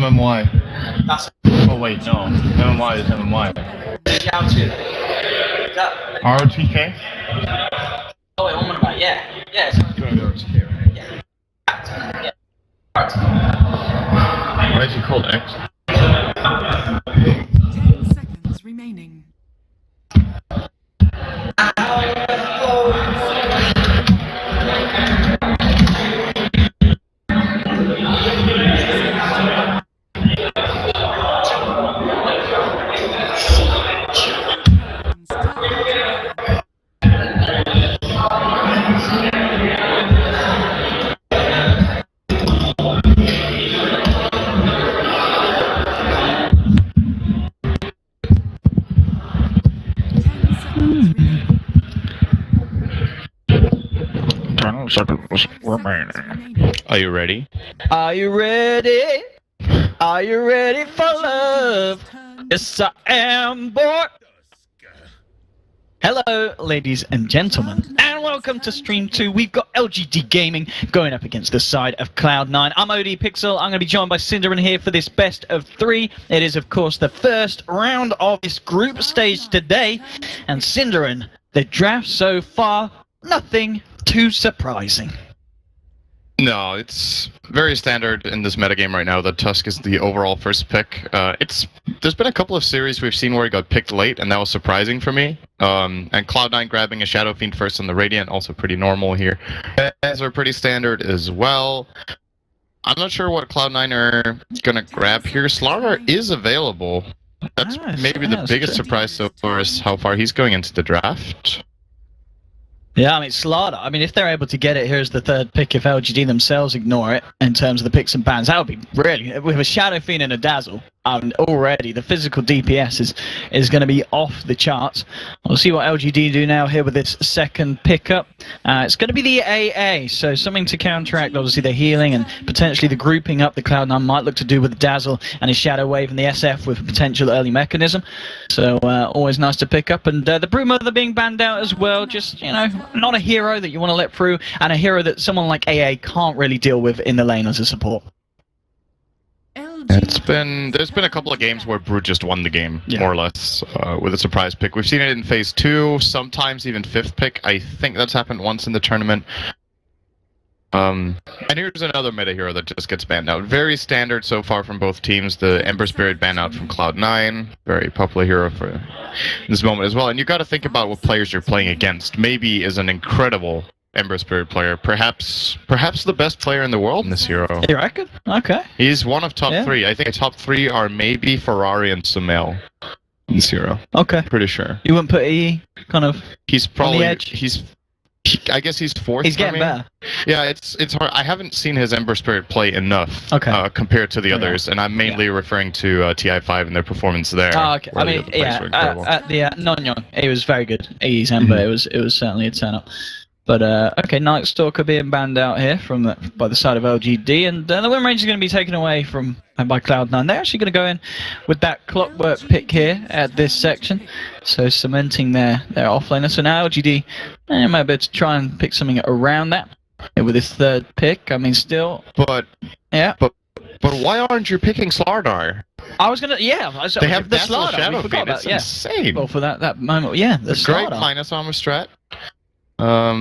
MMY. That's Oh wait, no. MMY is MMY. Yao too. ROTK? Oh wait, one more about yeah. Yeah. It's Going to ROTK, right? yeah. Why is he called X? 10 seconds remaining. Are you ready? Are you ready? Are you ready for love? Yes, I am, boy. Hello, ladies and gentlemen, and welcome to Stream 2. We've got LGD Gaming going up against the side of Cloud9. I'm OD Pixel. I'm going to be joined by Cinderin here for this best of 3. It is, of course, the first round of this group stage today. And Cinderin, the draft so far, nothing too surprising. No, it's very standard in this metagame right now that Tusk is the overall first pick. There's been a couple of series we've seen where he got picked late, and that was surprising for me. And Cloud9 grabbing a Shadow Fiend first on the Radiant, also pretty normal here. As are pretty standard as well. I'm not sure what Cloud9 are gonna grab here. Slardar is available. That's maybe the biggest surprise so far is how far he's going into the draft. Yeah, I mean, Slardar. I mean, if they're able to get it, here's the third pick. If LGD themselves ignore it in terms of the picks and bans, that would be really, with a Shadow Fiend and a Dazzle. Already the physical DPS is going to be off the charts. We'll see what LGD do now here with this second pickup. It's going to be the AA, so something to counteract obviously the healing and potentially the grouping up the Cloud9 might look to do with the Dazzle and his Shadow Wave and the SF with a potential early mechanism. So always nice to pick up. And the Broodmother being banned out as well, just, you know, not a hero that you want to let through, and a hero that someone like AA can't really deal with in the lane as a support. There's been a couple of games where Brood just won the game, more or less, with a surprise pick. We've seen it in Phase 2, sometimes even 5th pick. I think that's happened once in the tournament. And here's another meta hero that just gets banned out. Very standard so far from both teams. The Ember Spirit banned out from Cloud9. Very popular hero for this moment as well. And you got to think about what players you're playing against. Maybe is an incredible Ember Spirit player, perhaps the best player in the world in this hero. You reckon? Okay. He's one of top 3. I think top 3 are maybe Ferrari and Sumail in this hero. Okay. Pretty sure. You wouldn't put E kind of He's probably on the edge? I guess he's 4th. He's getting better. Yeah, it's hard. I haven't seen his Ember Spirit play enough compared to the others, and I'm mainly referring to TI5 and their performance there. Oh, okay. I mean, at the Nonyon, he was very good. He's Ember. It was certainly a turn up. But, okay, Night Stalker being banned out here by the side of LGD, and the win range is going to be taken away by Cloud9. They're actually going to go in with that Clockwork pick here at this section, so cementing their offlaner. So now LGD might be able to try and pick something around that with this third pick. I mean, still... But why aren't you picking Slardar? I was gonna, they have the Dazzle Slardar. Shadow Fiend. It's insane. Well, for that moment, the great Slardar. minus armor strat. A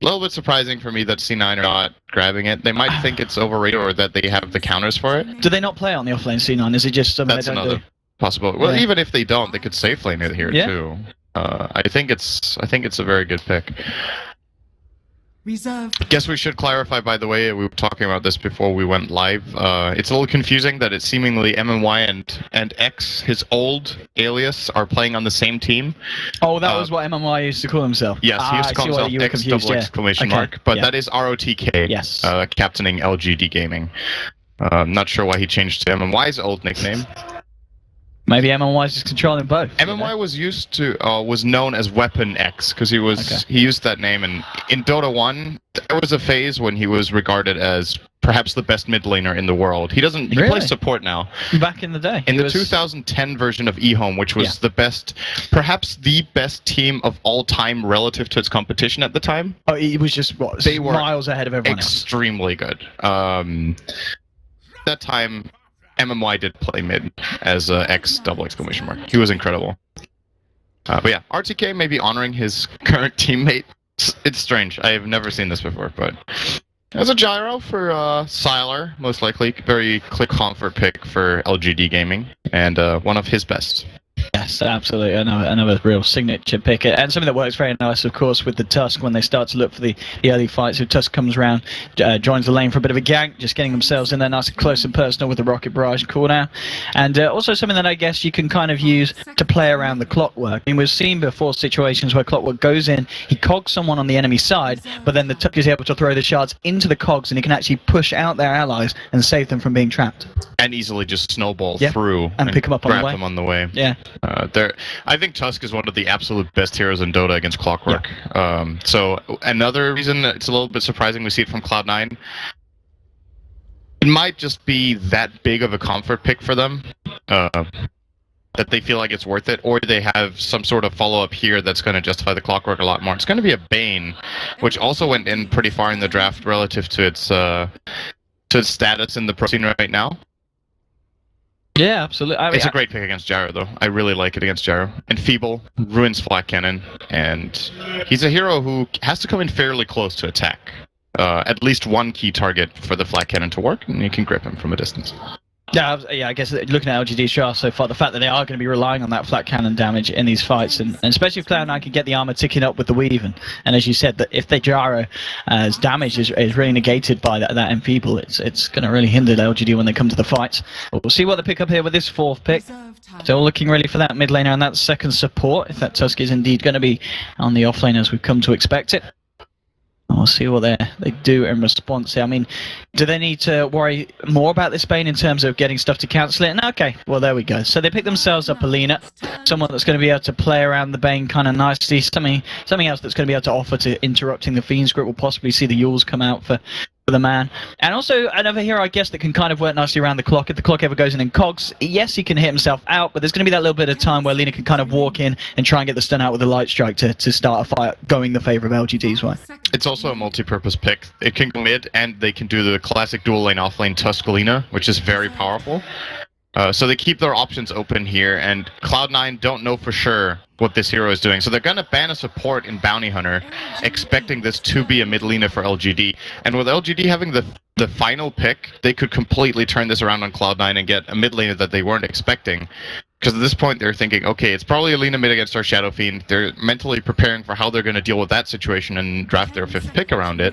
little bit surprising for me that C9 are not grabbing it. They might think it's overrated or that they have the counters for it. Do they not play on the offlane C9? Is it just something That's they don't another possibility. Well, even if they don't, they could safe lane it here too. I think it's a very good pick. Reserve. Guess we should clarify, by the way, we were talking about this before we went live. It's a little confusing that it's seemingly MMY and X, his old alias, are playing on the same team. Oh, that was what MMY used to call himself? Yes, he used to call himself X double exclamation mark, but that is ROTK, captaining LGD-GAMING. Not sure why he changed to MMY's old nickname. Maybe MMY is just controlling both. MMY was known as Weapon X because he used that name, and in Dota 1 there was a phase when he was regarded as perhaps the best mid laner in the world. He plays support now. Back in the day. In the 2010 version of eHome, which was the best, perhaps the best team of all time relative to its competition at the time. Oh, he was just they were miles ahead of everyone extremely good. That time MMY did play mid as X double exclamation mark. He was incredible. But yeah, RTK may be honoring his current teammate. It's strange. I have never seen this before, but as a gyro for Sylar, most likely. Very quick comfort pick for LGD-GAMING, and one of his best. Yes, absolutely. Another real signature pick. And something that works very nice, of course, with the Tusk when they start to look for the early fights. So Tusk comes around, joins the lane for a bit of a gank, just getting themselves in there nice and close and personal with the Rocket Barrage cooldown. And also something that I guess you can kind of use to play around the Clockwork. I mean, we've seen before situations where Clockwork goes in, he cogs someone on the enemy side, but then the Tusk is able to throw the shards into the cogs and he can actually push out their allies and save them from being trapped. And easily just snowball through and pick them up on the way. Grab them on the way. Yeah. I think Tusk is one of the absolute best heroes in Dota against Clockwork. Yeah. So another reason it's a little bit surprising we see it from Cloud9. It might just be that big of a comfort pick for them that they feel like it's worth it, or they have some sort of follow-up here that's going to justify the Clockwork a lot more. It's going to be a Bane, which also went in pretty far in the draft relative to its status in the pro scene right now. Yeah, absolutely. I mean, it's a great pick against Gyro, though. I really like it against Gyro. And Feeble ruins Flat Cannon, and he's a hero who has to come in fairly close to attack. At least one key target for the Flat Cannon to work, and you can grip him from a distance. Yeah, I guess looking at LGD's draft so far, the fact that they are going to be relying on that flat cannon damage in these fights, and especially if Cloud9 can get the armor ticking up with the weave, and as you said, that if they gyro, as damage is really negated by that enfeeble, it's going to really hinder LGD when they come to the fights. We'll see what they pick up here with this fourth pick. Still looking really for that mid laner and that second support, if that Tusk is indeed going to be on the off lane as we've come to expect it. We'll see what they do in response here. I mean, do they need to worry more about this Bane in terms of getting stuff to cancel it? No, okay, well, there we go. So they pick themselves up Alina, someone that's going to be able to play around the Bane kind of nicely. Something else that's going to be able to offer to interrupting the Fiend's grip. We'll possibly see the Yules come out for the man. And also another hero, I guess, that can kind of work nicely around the clock. If the clock ever goes in cogs, yes, he can hit himself out, but there's going to be that little bit of time where Lina can kind of walk in and try and get the stun out with a light strike to start a fight going the favor of LGD's way. It's also a multi-purpose pick. It can go mid, and they can do the classic dual lane off lane Tusk Lina, which is very powerful. So they keep their options open here, and Cloud9 don't know for sure what this hero is doing. So they're going to ban a support in Bounty Hunter, expecting this to be a mid laner for LGD. And with LGD having the final pick, they could completely turn this around on Cloud9 and get a mid laner that they weren't expecting. Because at this point, they're thinking, okay, it's probably Alina mid against our Shadow Fiend. They're mentally preparing for how they're going to deal with that situation and draft their fifth pick around it.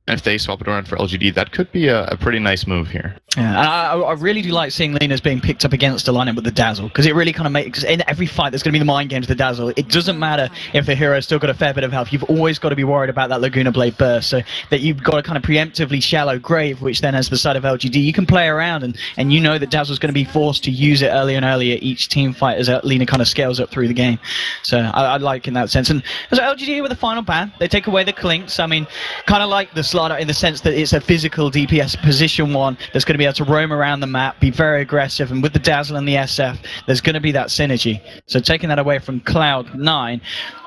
And if they swap it around for LGD, that could be a pretty nice move here. Yeah, I really do like seeing Lina's being picked up against a lineup with the Dazzle, because it really kind of makes, in every fight there's going to be the mind games with the Dazzle. It doesn't matter if the hero's still got a fair bit of health, you've always got to be worried about that Laguna Blade burst, so that you've got a kind of preemptively shallow grave, which then has the side of LGD. You can play around, and you know that Dazzle's going to be forced to use it earlier and earlier each team fight as Lina kind of scales up through the game. So I like in that sense. And so LGD with the final ban, they take away the clinks. I mean, kind of like the Slider in the sense that it's a physical DPS position one that's going to be able to roam around the map, be very aggressive, and with the Dazzle and the SF, there's going to be that synergy. So taking that away from Cloud9,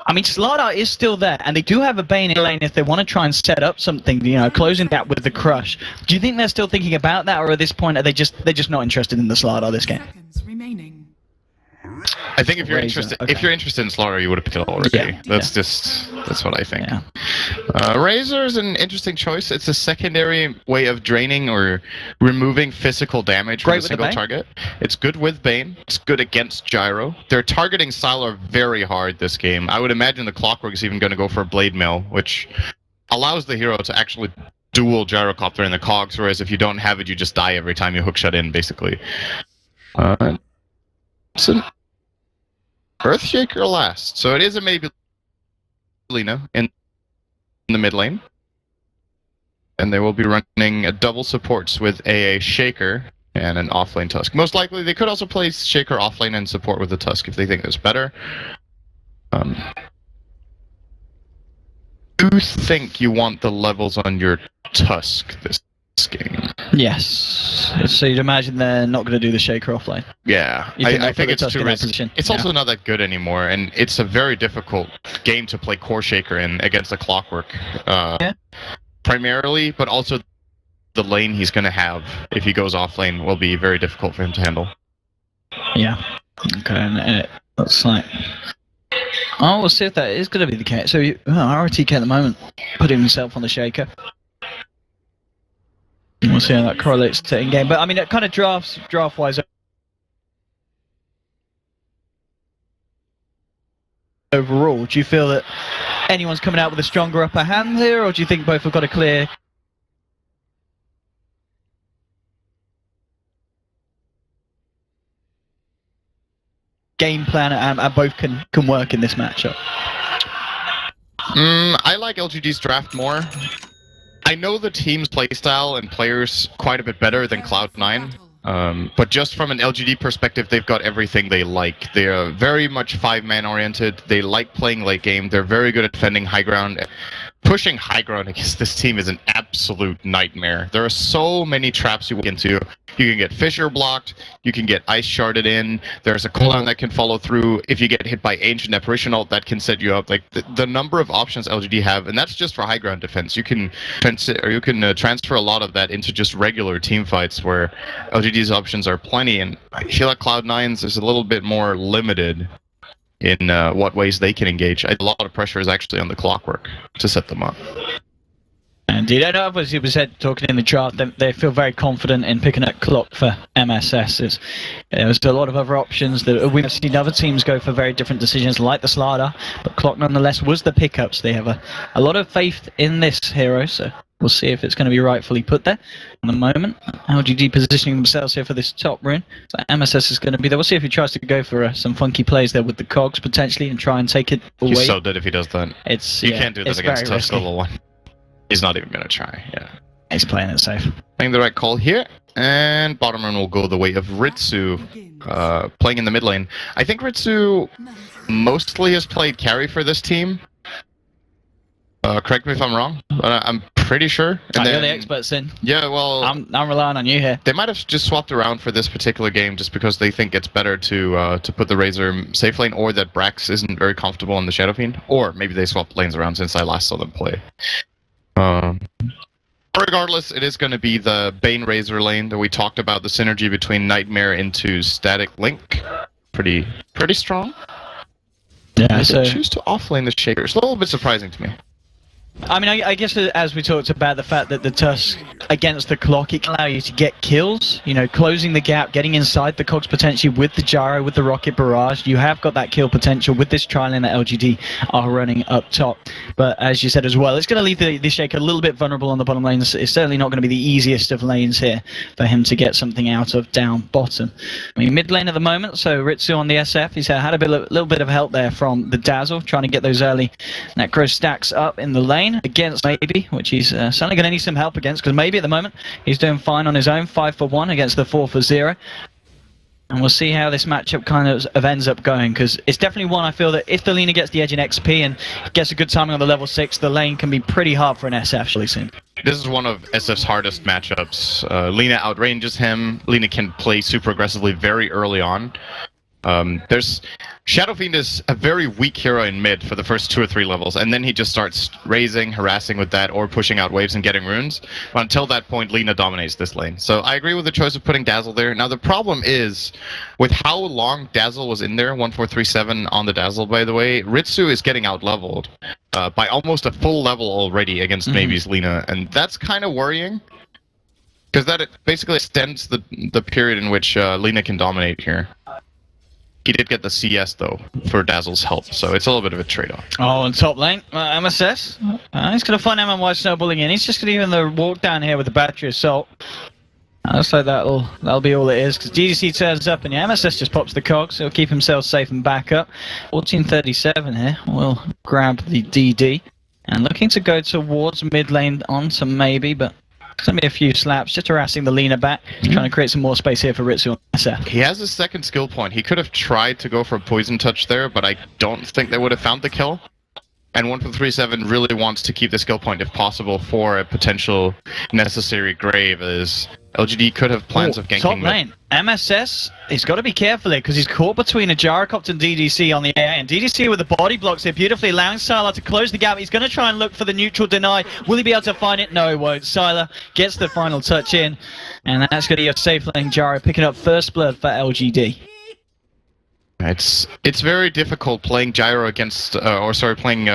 I mean, Slardar is still there, and they do have a Bane in lane if they want to try and set up something, you know, closing that with the Crush. Do you think they're still thinking about that, or at this point are they're just not interested in the Slardar this game? Seconds remaining. I think if you're interested in Slaughter, you would have picked it already. Yeah, That's what I think. Yeah. Razor is an interesting choice. It's a secondary way of draining or removing physical damage from a single target. It's good with Bane. It's good against Gyro. They're targeting Sylar very hard this game. I would imagine the Clockwork is even going to go for a Blade Mill, which allows the hero to actually dual Gyrocopter in the cogs, whereas if you don't have it, you just die every time you hookshot in, basically. It's an Earthshaker last, so it is a maybe Lina in the mid lane. And they will be running a double supports with a Shaker and an offlane Tusk. Most likely, they could also play Shaker offlane and support with the Tusk if they think it's better. Do you think you want the levels on your Tusk this game? Yes. So you'd imagine they're not going to do the Shaker offlane. Yeah, I think it's too risky. It's also not that good anymore, and it's a very difficult game to play core Shaker in against a Clockwork. Primarily, but also the lane he's going to have if he goes off lane will be very difficult for him to handle. Yeah. Okay, and it looks like... Oh, we'll see if that is going to be the case. So, RTK at the moment, putting himself on the shaker. We'll see how that correlates to in-game. But, I mean, it kind of draft-wise... Overall, do you feel that anyone's coming out with a stronger upper hand here, or do you think both have got a clear... game plan and both can work in this matchup? I like LGD's draft more. I know the team's playstyle and players quite a bit better than Cloud9. But just from an LGD perspective, they've got everything they like. They're very much 5-man oriented. They like playing late game. They're very good at defending high ground. Pushing high ground against this team is an absolute nightmare. There are so many traps you walk into. You can get Fissure blocked. You can get Ice sharded in. There's a cooldown that can follow through. If you get hit by Ancient Apparition ult, that can set you up. Like the number of options LGD have, and that's just for high ground defense. You can transfer a lot of that into just regular team fights where LGD's options are plenty, and I feel like Cloud9's is a little bit more limited in what ways they can engage. A lot of pressure is actually on the Clockwork to set them up. Indeed, I know as you said, talking in the draft, they feel very confident in picking up Clock for MSS. There's a lot of other options that we've seen other teams go for very different decisions, like the Slardar, but Clock nonetheless was the pickup, so they have a lot of faith in this hero, so we'll see if it's going to be rightfully put there. At the moment, LGD positioning themselves here for this top rune. So MSS is going to be there. We'll see if he tries to go for some funky plays there with the cogs potentially and try and take it away. He's so dead if he does that. You can't do this against Tusk risky. level 1. He's not even going to try, yeah. He's playing it safe. Playing the right call here, and bottom rune will go the way of Ritsu, playing in the mid lane. I think Ritsu mostly has played carry for this team. Correct me if I'm wrong, but I'm pretty sure. And You're the experts in. Yeah, well... I'm relying on you here. They might have just swapped around for this particular game just because they think it's better to put the Razor safe lane, or that Brax isn't very comfortable in the Shadow Fiend. Or maybe they swapped lanes around since I last saw them play. Regardless, it is going to be the Bane Razor lane that we talked about, the synergy between Nightmare into Static Link. Pretty strong. Yeah, so... They choose to offlane the Shaker. It's a little bit surprising to me. I mean, I guess as we talked about the fact that the Tusk against the Clock, it can allow you to get kills, you know, closing the gap, getting inside the cogs potentially with the Gyro, with the Rocket Barrage. You have got that kill potential with this trial that LGD are running up top. But as you said as well, it's going to leave the Shaker a little bit vulnerable on the bottom lane. It's certainly not going to be the easiest of lanes here for him to get something out of down bottom. I mean, mid lane at the moment, so Ritsu on the SF, he's had a little bit of help there from the Dazzle, trying to get those early Necro stacks up in the lane. Against Maybe, which he's certainly going to need some help against, because Maybe at the moment he's doing fine on his own, 5 for 1 against the 4 for 0. And we'll see how this matchup kind of ends up going, because it's definitely one I feel that if the Lina gets the edge in XP and gets a good timing on the level 6, the lane can be pretty hard for an SF, shall we see. This is one of SF's hardest matchups. Lina outranges him. Lina can play super aggressively very early on. Shadow Fiend is a very weak hero in mid for the first 2 or 3 levels, and then he just starts raising, harassing with that, or pushing out waves and getting runes. But until that point, Lina dominates this lane. So I agree with the choice of putting Dazzle there. Now the problem is, with how long Dazzle was in there, 1437 on the Dazzle by the way, Ritsu is getting out-leveled by almost a full level already against Maybe's Lina, and that's kind of worrying. Because that basically extends the period in which Lina can dominate here. He did get the CS, though, for Dazzle's help, so it's a little bit of a trade-off. Oh, on top lane, MSS. He's going to find MMY snowballing in. He's just going to even the walk down here with the Battery Assault. Looks like that'll be all it is, because DDC turns up, and yeah, MSS just pops the cogs, so he'll keep himself safe and back up. 1437 here, we'll grab the DD, and looking to go towards mid lane onto Maybe, but it's going to be a few slaps, just harassing the Lina back, trying to create some more space here for Ritsu on SF. He has his second skill point. He could have tried to go for a Poison Touch there, but I don't think they would have found the kill. And 1437 really wants to keep the skill point if possible for a potential necessary grave, as LGD could have plans of ganking. Top lane. MSS, he's got to be careful here because he's caught between a Gyrocopter and DDC on the AA. And DDC with the body blocks here beautifully, allowing Sylar to close the gap. He's going to try and look for the neutral deny. Will he be able to find it? No, he won't. Sylar gets the final touch in. And that's going to be a safe lane Gyro picking up first blood for LGD. It's very difficult playing Gyro against, playing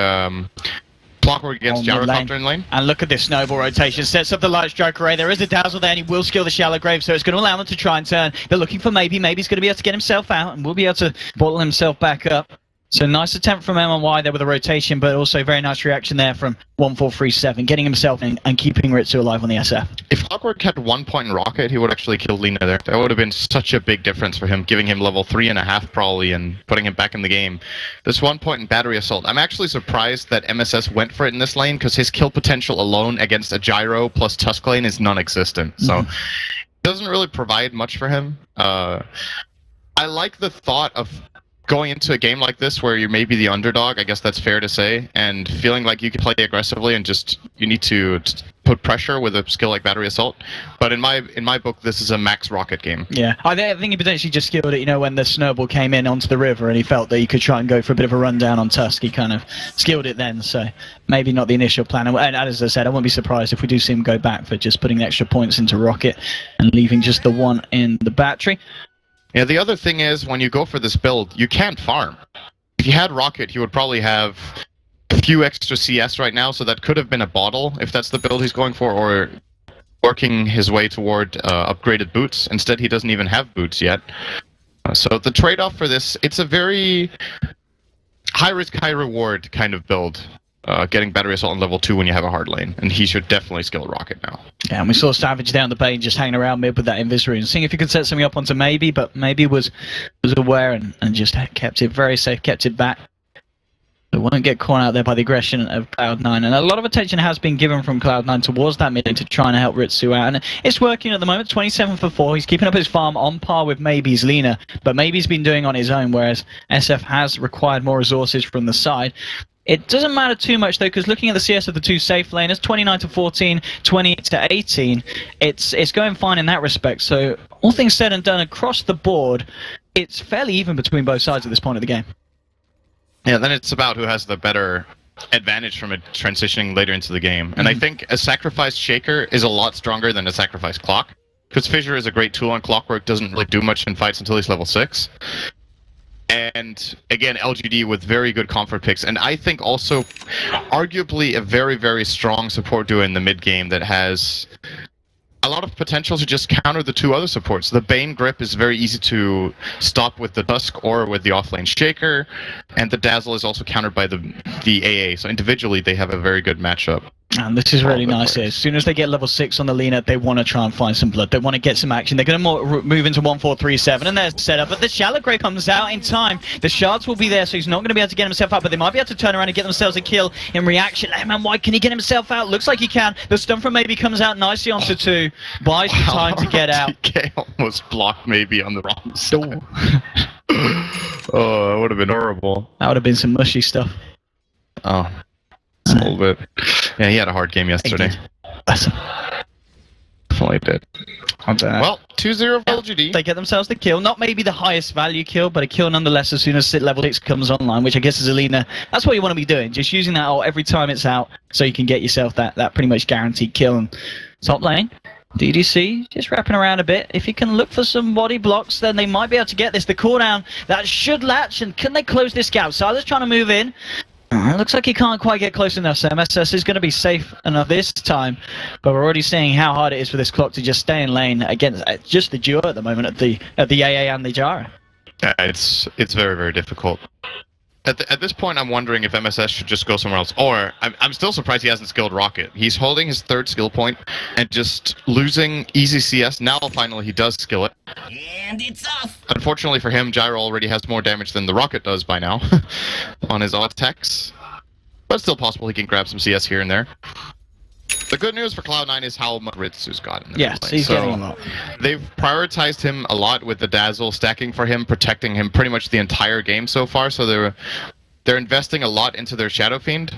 Clockwork against Gyrocopter in lane. And look at this snowball rotation. Sets up the light strike array. There is a dazzle there, and he will skill the shallow grave, so it's going to allow them to try and turn. They're looking for maybe. Maybe he's going to be able to get himself out, and will be able to bottle himself back up. So nice attempt from MNY there with a rotation, but also very nice reaction there from 1437, getting himself in and keeping Ritsu alive on the SF. If Clockwork had 1 point in Rocket, he would actually kill Lina there. That would have been such a big difference for him, giving him level 3.5 probably and putting him back in the game. This 1 point in Battery Assault, I'm actually surprised that MSS went for it in this lane because his kill potential alone against a Gyro plus Tusk lane is non-existent. So it doesn't really provide much for him. I like the thought of going into a game like this where you're maybe the underdog, I guess that's fair to say, and feeling like you can play aggressively and just you need to put pressure with a skill like Battery Assault. But in my book, this is a max Rocket game. Yeah, I think he potentially just skilled it, you know, when the snowball came in onto the river and he felt that he could try and go for a bit of a rundown on Tusk. He kind of skilled it then, so maybe not the initial plan. And as I said, I won't be surprised if we do see him go back for just putting extra points into Rocket and leaving just the one in the battery. Yeah, the other thing is, when you go for this build, you can't farm. If you had Rocket, he would probably have a few extra CS right now, so that could have been a bottle, if that's the build he's going for, or working his way toward upgraded boots. Instead, he doesn't even have boots yet. So the trade-off for this, it's a very high-risk, high-reward kind of build. Getting Battery Assault on level 2 when you have a hard lane, and he should definitely skill Rocket now. Yeah, and we saw Savage down the bane just hanging around mid with that Invis and seeing if he could set something up onto Maybe, but Maybe was aware and just kept it very safe, kept it back. So won't get caught out there by the aggression of Cloud9, and a lot of attention has been given from Cloud9 towards that mid lane to try and help Ritsu out, and it's working at the moment. 27 for 4, he's keeping up his farm on par with Maybe's Lina, but Maybe's been doing on his own, whereas SF has required more resources from the side. It doesn't matter too much though, because looking at the CS of the two safe laners, 29 to 14, 20 to 18, it's going fine in that respect. So all things said and done across the board, it's fairly even between both sides at this point of the game. Yeah, then it's about who has the better advantage from it transitioning later into the game. And I think a sacrifice Shaker is a lot stronger than a sacrifice Clock, because Fissure is a great tool on Clockwork, doesn't really do much in fights until he's level 6. And again, LGD with very good comfort picks, and I think also arguably a very, very strong support duo in the mid game that has a lot of potential to just counter the two other supports. The Bane grip is very easy to stop with the Dusk or with the offlane Shaker, and the Dazzle is also countered by the AA, so individually they have a very good matchup. And this is really nice here. As soon as they get level 6 on the Lina, they want to try and find some blood. They want to get some action. They're going to move into 1437, and they're set up. But the Shallow Grave comes out in time. The shards will be there, so he's not going to be able to get himself up, but they might be able to turn around and get themselves a kill in reaction. Man, why can he get himself out? Looks like he can. The stun from Maybe comes out nicely onto 2. Buys the time to get out. DK almost blocked Maybe on the wrong side. Oh, that would have been horrible. That would have been some mushy stuff. Oh. A little bit. Yeah, he had a hard game yesterday. Definitely did. Well, 2-0 for LGD. They get themselves the kill. Not maybe the highest value kill, but a kill nonetheless as soon as level 6 comes online, which I guess is Alina. That's what you want to be doing. Just using that ult every time it's out so you can get yourself that pretty much guaranteed kill. And top lane, DDC just wrapping around a bit. If you can look for some body blocks, then they might be able to get this. The cooldown, that should latch, and can they close this gap? Silas trying to move in. It looks like he can't quite get close enough, so MSS is going to be safe enough this time, but we're already seeing how hard it is for this Clock to just stay in lane against just the duo at the moment at the AA and the Gyro. Yeah, it's very, very difficult. At this point, I'm wondering if MSS should just go somewhere else. Or, I'm still surprised he hasn't skilled Rocket. He's holding his 3rd skill point and just losing easy CS. Now, finally, he does skill it. And it's off! Unfortunately for him, Gyro already has more damage than the Rocket does by now on his attacks. But still possible he can grab some CS here and there. The good news for Cloud9 is how much Ritsu's got in the yes, he's getting a lot. They've prioritized him a lot with the Dazzle, stacking for him, protecting him pretty much the entire game so far, so they're investing a lot into their Shadow Fiend.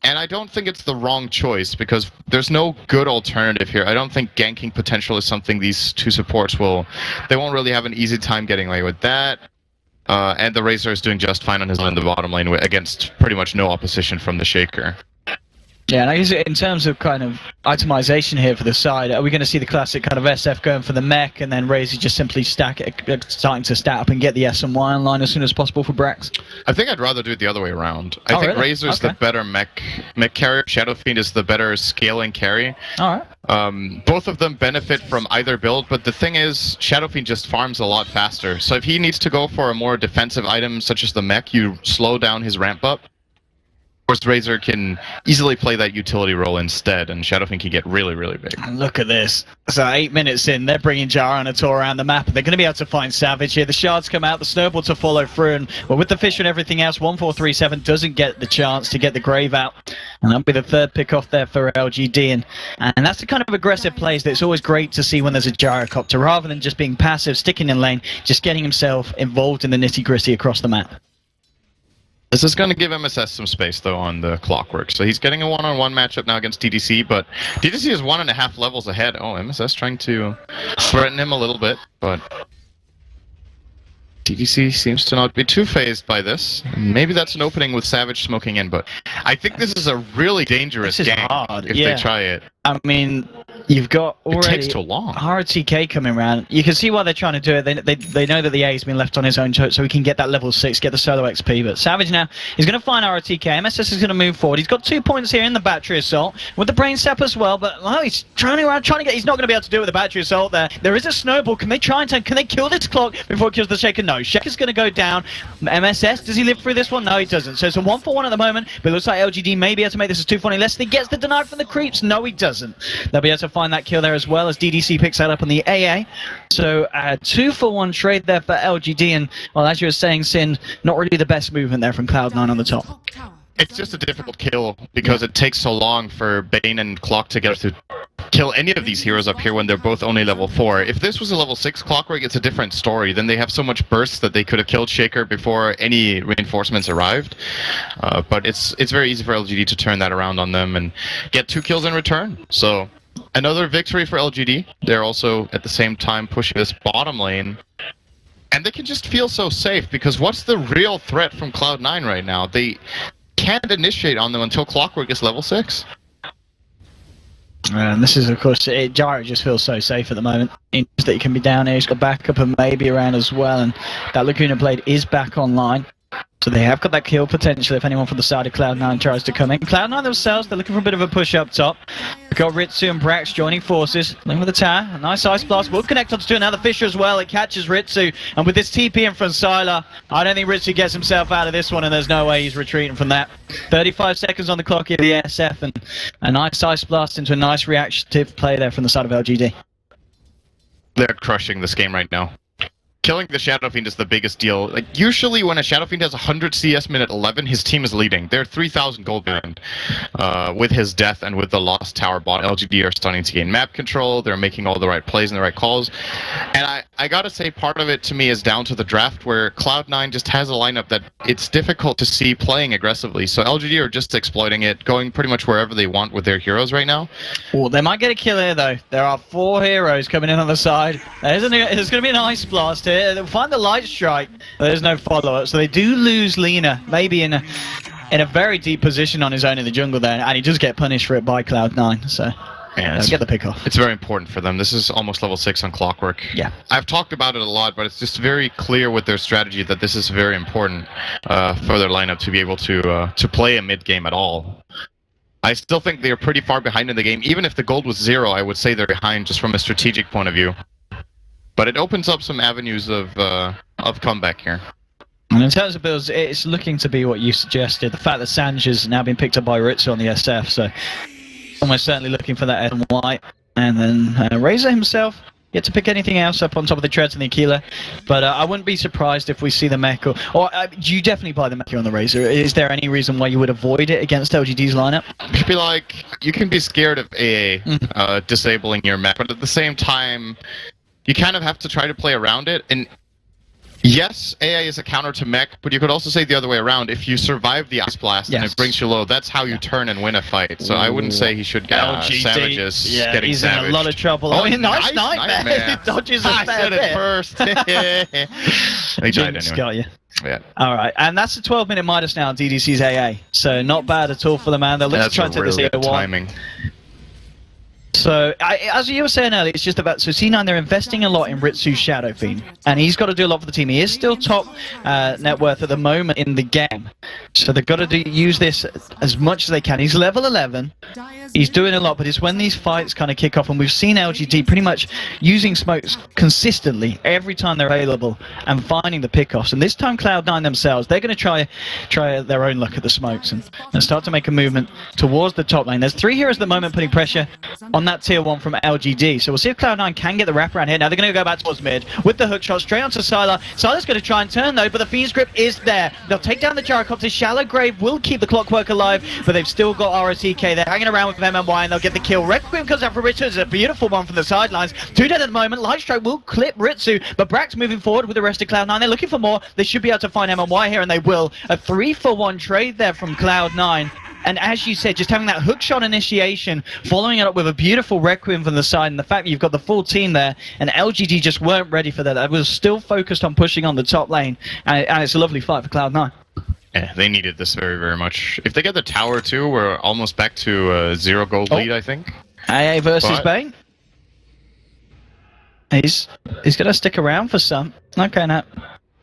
And I don't think it's the wrong choice, because there's no good alternative here. I don't think ganking potential is something these two supports will... They won't really have an easy time getting away with that. And the Razor is doing just fine on his own in the bottom lane against pretty much no opposition from the Shaker. Yeah, and I guess in terms of kind of itemization here for the side, are we going to see the classic kind of SF going for the mech, and then Razor just simply starting to stat up and get the S and Y online as soon as possible for Brax? I think I'd rather do it the other way around. I think really? Razor's the better mech carrier. Shadow Fiend is the better scaling carry. Alright. Both of them benefit from either build, but the thing is, Shadow Fiend just farms a lot faster. So if he needs to go for a more defensive item, such as the mech, you slow down his ramp up. Of course, Razor can easily play that utility role instead, and Shadow Fiend can get really, really big. Look at this. So 8 minutes in, they're bringing Jara on a tour around the map. They're going to be able to find Savage here. The shards come out, the snowball to follow through, and well, with the fish and everything else, 1437 doesn't get the chance to get the grave out. And that'll be the third pick off there for LGD. And that's the kind of aggressive plays that it's always great to see when there's a gyrocopter, rather than just being passive, sticking in lane, just getting himself involved in the nitty-gritty across the map. This is going to give MSS some space, though, on the Clockwork. So he's getting a one-on-one matchup now against DDC, but DDC is 1.5 levels ahead. Oh, MSS trying to threaten him a little bit, but DDC seems to not be too phased by this. Maybe that's an opening with Savage smoking in, but I think this is a really dangerous game if they try it. I mean, you've got already it takes too long. RTK coming around. You can see why they're trying to do it. They know that the A has been left on his own, so he can get that level 6, get the solo XP. But Savage now is going to find RTK. MSS is going to move forward. He's got 2 points here in the battery assault with the brain sap as well. But well, he's trying to get. He's not going to be able to do it with the battery assault. There is a snowball. Can they try and can they kill this clock before it kills the Shaker? No. Shaker's going to go down. MSS, does he live through this one? No, he doesn't. So it's a 1-for-1 at the moment. But it looks like LGD may be able to make this a 2-for-1 unless he gets the denied from the creeps. No, he doesn't. They'll be able to find that kill there as well as DDC picks that up on the AA. So 2-for-1 trade there for LGD, and well, as you were saying, Sin, not really the best movement there from Cloud9 on the top. It's just a difficult kill because it takes so long for Bane and Clock to get to kill any of these heroes up here when they're both only level 4. If this was a level 6 Clockwork, it's a different story. Then they have so much burst that they could have killed Shaker before any reinforcements arrived. But it's very easy for LGD to turn that around on them and get 2 kills in return. So another victory for LGD. They're also at the same time pushing this bottom lane. And they can just feel so safe, because what's the real threat from Cloud9 right now? They can't initiate on them until Clockwork is level 6. And this is, of course, Jara just feels so safe at the moment. He knows that he can be down here. He's got backup and maybe around as well. And that Laguna Blade is back online. So they have got that kill potential if anyone from the side of Cloud9 tries to come in. Cloud9 themselves, they're looking for a bit of a push up top. We've got Ritsu and Brax joining forces. Looking with the tower. A nice ice blast. Will connect onto two. Now the Fisher as well. It catches Ritsu. And with this TP in from Sylar, I don't think Ritsu gets himself out of this one, and there's no way he's retreating from that. 35 seconds on the clock here, the SF, and a nice ice blast into a nice reactive play there from the side of LGD. They're crushing this game right now. Killing the Shadow Fiend is the biggest deal. Like, usually when a Shadow Fiend has 100 CS minute 11, his team is leading. They're 3,000 gold behind. With his death and with the lost tower bot, LGD are starting to gain map control. They're making all the right plays and the right calls. And I gotta say, part of it to me is down to the draft, where Cloud9 just has a lineup that it's difficult to see playing aggressively. So LGD are just exploiting it, going pretty much wherever they want with their heroes right now. Oh, they might get a kill here though. There are 4 heroes coming in on the side. There's going to be an ice blast here. They'll find the light strike. There's no follow-up, so they do lose Lina, maybe in a very deep position on his own in the jungle there, and he does get punished for it by Cloud9. So yeah, get the pick off. It's very important for them. This is almost level 6 on Clockwork. Yeah, I've talked about it a lot, but it's just very clear with their strategy that this is very important for their lineup to be able to play a mid game at all. I still think they're pretty far behind in the game. Even if the gold was 0, I would say they're behind just from a strategic point of view. But it opens up some avenues of comeback here. And in terms of builds, it's looking to be what you suggested. The fact that Sanj has now been picked up by Ritsu on the SF, so almost certainly looking for that Ed and White. And then Razor himself, yet to pick anything else up on top of the treads and the Aquila. But I wouldn't be surprised if we see the mech, or you definitely buy the mech on the Razor. Is there any reason why you would avoid it against LGD's lineup? You'd be like, you can be scared of AA disabling your mech, but at the same time, you kind of have to try to play around it. And Yes, AA is a counter to mech, but you could also say the other way around. If you survive the Ice Blast and it brings you low, that's how you turn and win a fight. So I wouldn't say he should get LGD. savages getting he's savaged. in a lot of trouble. Oh, I mean, nice nightmare. nightmare. Dodges a I fair said bit. it first. They died Jinx anyway. got you. Yeah. All right, and that's a 12-minute minus now on DDC's AA. So not bad at all for the man. They're looking to That's try a and take this really good EO1. timing. So, as you were saying earlier, it's just about... So, C9, they're investing a lot in Ritsu's Shadow Fiend, and he's got to do a lot for the team. He is still top net worth at the moment in the game, so they've got to use this as much as they can. He's level 11. He's doing a lot, but it's when these fights kind of kick off, and we've seen LGD pretty much using smokes consistently every time they're available and finding the pickoffs. And this time, Cloud9 themselves, they're going to try their own luck at the smokes and start to make a movement towards the top lane. There's 3 heroes at the moment putting pressure on that tier 1 from LGD. So we'll see if Cloud9 can get the wraparound here. Now they're going to go back towards mid with the hook shot straight onto Sylar. Sylar's going to try and turn though, but the Fiend's grip is there. They'll take down the Gyrocopter. Shallow Grave will keep the Clockwork alive, but they've still got ROTK. They're hanging around with MMY and they'll get the kill. Requiem comes out for Ritsu. It's a beautiful one from the sidelines. 2 dead at the moment. Lightstroke will clip Ritsu, but Brax moving forward with the rest of Cloud9. They're looking for more. They should be able to find MMY here, and they will. A 3-for-1 trade there from Cloud9. And as you said, just having that hookshot initiation, following it up with a beautiful Requiem from the side, and the fact that you've got the full team there, and LGD just weren't ready for that. They was still focused on pushing on the top lane, and it's a lovely fight for Cloud9. Yeah, they needed this very, very much. If they get the tower too, we're almost back to a 0 gold lead, I think. AA versus Bane. He's going to stick around for some. Okay, now.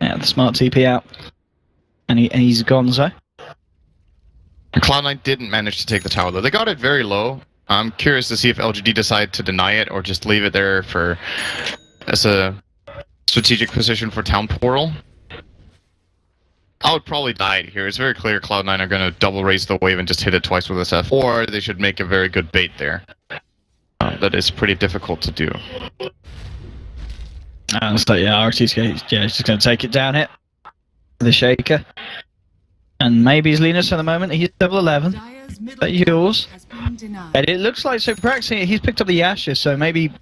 Yeah, the smart TP out. And he's gonzo. Cloud9 didn't manage to take the tower though. They got it very low. I'm curious to see if LGD decide to deny it or just leave it there as a strategic position for town portal. I would probably die here. It's very clear Cloud9 are going to double raise the wave and just hit it twice with SF, or they should make a very good bait there. That is pretty difficult to do. So yeah, RT's just going to take it down here. The Shaker. And maybe he's Linus for the moment. He's level 11. That yours. And it looks like, so practicing, he's picked up the Ashes, so maybe,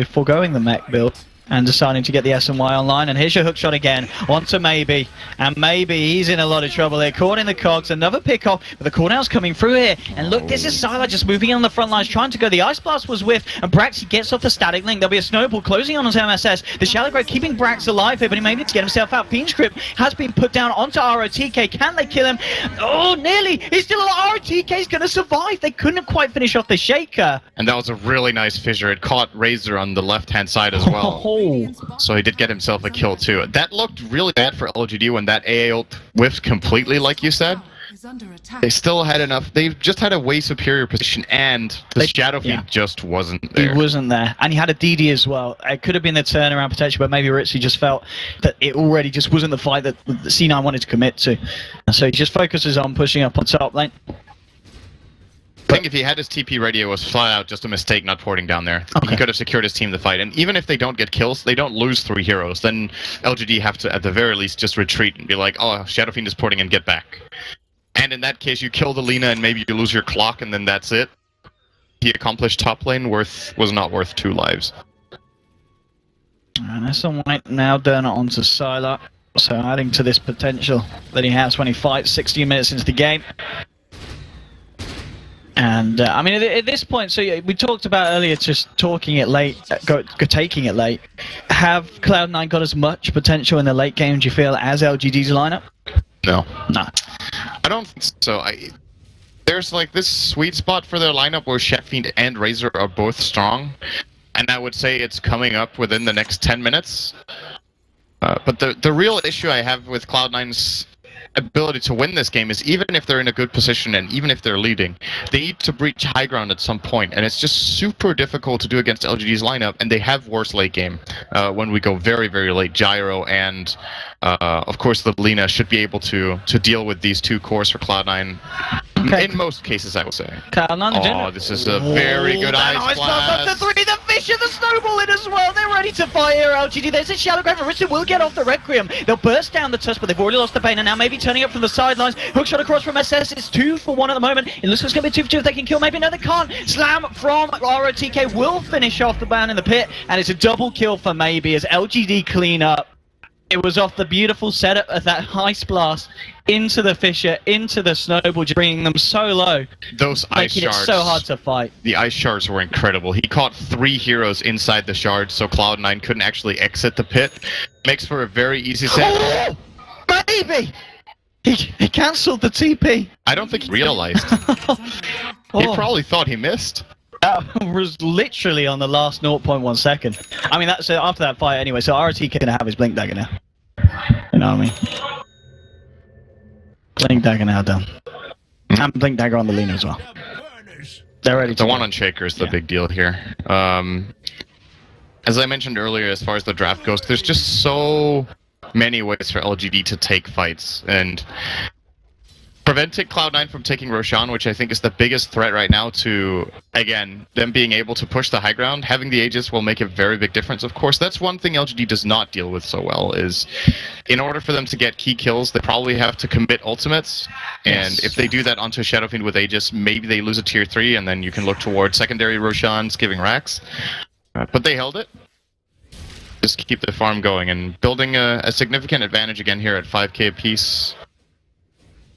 foregoing the mech build and deciding to get the S&Y online. And here's your hookshot again, onto Maybe. And Maybe, he's in a lot of trouble there. Caught in the cogs, another pick-off, but the cooldown's coming through here. And look, this is Sylar just moving on the front lines, trying to go. The Ice Blast was whiffed, and Brax, he gets off the static link. There'll be a snowball closing on his MSS. The Shallow Grave keeping Brax alive here, but he may need to get himself out. Fiend's grip has been put down onto ROTK. Can they kill him? Oh, nearly. He's still alive. ROTK's going to survive. They couldn't quite finish off the Shaker. And that was a really nice fissure. It caught Razor on the left-hand side as well. So he did get himself a kill too. That looked really bad for LGD when that AA ult whiffed completely, like you said. They still had enough. They just had a way superior position, and the Shadow Fiend just wasn't there. He wasn't there, and he had a DD as well. It could have been the turnaround potential, but maybe Ritzy just felt that it already just wasn't the fight that C9 wanted to commit to. And so he just focuses on pushing up on top lane. I think if he had his TP ready, it was flat out just a mistake not porting down there. Okay. He could have secured his team the fight. And even if they don't get kills, they don't lose 3 heroes. Then LGD have to, at the very least, just retreat and be like, oh, Shadow Fiend is porting and get back. And in that case, you kill the Lina and maybe you lose your clock and then that's it. He accomplished top lane was not worth 2 lives. And S&Y now down onto Sylar. So adding to this potential that he has when he fights 16 minutes into the game. And, I mean, at this point, so we talked about earlier just talking it late, taking it late. Have Cloud9 got as much potential in the late game, do you feel, as LGD's lineup? No. No. I don't think so. There's like this sweet spot for their lineup where Fiend and Razor are both strong. And I would say it's coming up within the next 10 minutes. But the real issue I have with Cloud9's ability to win this game is even if they're in a good position and even if they're leading, they need to breach high ground at some point, and it's just super difficult to do against LGD's lineup, and they have worse late game when we go very, very late. Gyro and of course the Lina should be able to deal with these 2 cores for Cloud9 in most cases, I would say. Cloud9 this is a very good Ice Blast. The 3, the fish and the snowball in as well. They're ready to fire here, LGD. There's a Shallow Grave, and Ritsu will get off the Requiem. They'll burst down the Tusk, but they've already lost the Bane, and now maybe turning up from the sidelines. Hookshot across from SS. It's 2 for 1 at the moment. It looks like it's going to be 2 for 2 if they can kill. Maybe no, they can't. Slam from ROTK will finish off the ban in the pit, and it's a double kill for Maybe as LGD clean up. It was off the beautiful setup of that ice blast into the fissure, into the snowball, just bringing them so low. Those ice making shards. it so hard to fight. The ice shards were incredible. He caught 3 heroes inside the shard, so Cloud9 couldn't actually exit the pit. Makes for a very easy set. Oh, baby! He cancelled the TP. I don't think he realized. Oh. He probably thought he missed. That was literally on the last 0.1 second. I mean, that's after that fight anyway, so RT can have his Blink Dagger now. You know what I mean? Blink Dagger now done. And Blink Dagger on the Lina as well. They're ready to The go. one on Shaker is the big deal here. As I mentioned earlier, as far as the draft goes, there's just so many ways for LGD to take fights, and preventing Cloud9 from taking Roshan, which I think is the biggest threat right now to, again, them being able to push the high ground. Having the Aegis will make a very big difference. Of course, that's one thing LGD does not deal with so well, is in order for them to get key kills, they probably have to commit ultimates, and if they do that onto Shadow Fiend with Aegis, maybe they lose a tier 3, and then you can look towards secondary Roshans giving racks. But they held it. Just keep the farm going, and building a significant advantage again here at 5k apiece.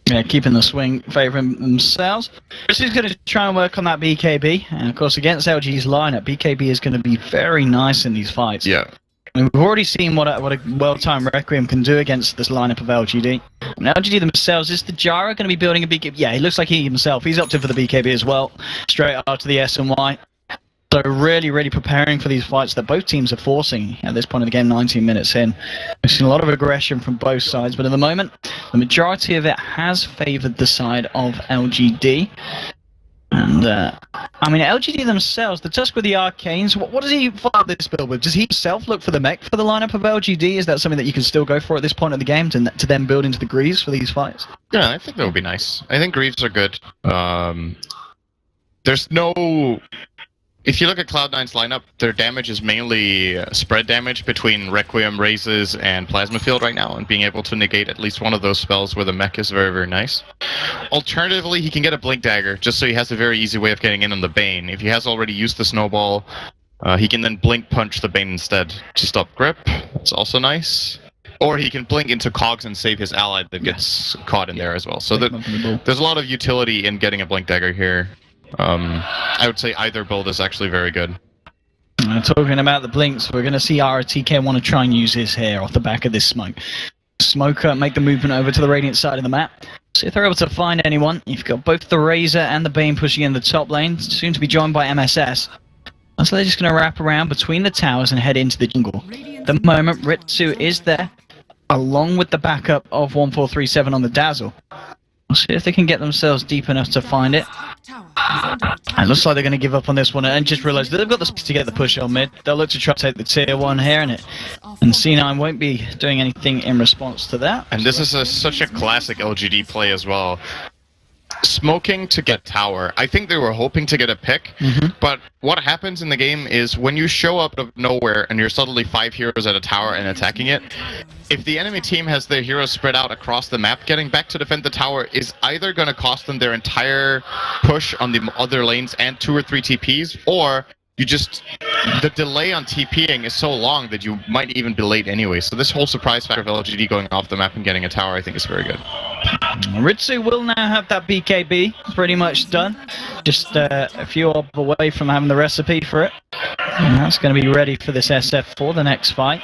Yeah, keeping the swing, favouring themselves. This is going to try and work on that BKB, and of course against LG's lineup, BKB is going to be very nice in these fights. Yeah. I mean, we've already seen what a well-timed Requiem can do against this lineup of LGD. And LGD themselves, is the Jara going to be building a BKB? Yeah, he looks like he himself. He's opted for the BKB as well, straight after the S and Y. So really preparing for these fights that both teams are forcing at this point of the game, 19 minutes in. We've seen a lot of aggression from both sides, but at the moment, the majority of it has favoured the side of LGD. And, I mean, LGD themselves, the Tusk with the Arcanes, what does he follow this build with? Does he himself look for the mech for the lineup of LGD? Is that something that you can still go for at this point of the game to then build into the Greaves for these fights? Yeah, I think that would be nice. I think Greaves are good. There's no... If you look at Cloud9's lineup, their damage is mainly spread damage between Requiem, Raises, and Plasma Field right now, and being able to negate at least one of those spells with a mech is very nice. Alternatively, he can get a Blink Dagger, just so he has a very easy way of getting in on the Bane. If he has already used the Snowball, he can then Blink Punch the Bane instead to stop grip. That's also nice. Or he can blink into Cogs and save his ally that gets caught in there as well. So there's a lot of utility in getting a Blink Dagger here. I would say either build is actually very good. Talking about the blinks, we're going to see RTK want to try and use his here off the back of this smoke. Smoker make the movement over to the Radiant side of the map. See if they're able to find anyone. You've got both the Razor and the Bane pushing in the top lane, soon to be joined by MSS. So they're just going to wrap around between the towers and head into the jungle. At the moment, Ritsu is there, along with the backup of 1437 on the Dazzle. We'll see if they can get themselves deep enough to find it. It looks like they're going to give up on this one and just realise that they've got the space to get the push on mid. They'll look to try to take the tier 1 here, and C9 won't be doing anything in response to that. And this is such a classic LGD play as well. Smoking to get tower. I think they were hoping to get a pick, but what happens in the game is when you show up out of nowhere and you're suddenly 5 heroes at a tower and attacking it, if the enemy team has their heroes spread out across the map, getting back to defend the tower is either going to cost them their entire push on the other lanes and 2 or 3 TPs, or the delay on TPing is so long that you might even be late anyway. So this whole surprise factor of LGD going off the map and getting a tower, I think, is very good. Ritsu will now have that BKB pretty much done. Just a few up away from having the recipe for it. And that's going to be ready for this SF for the next fight.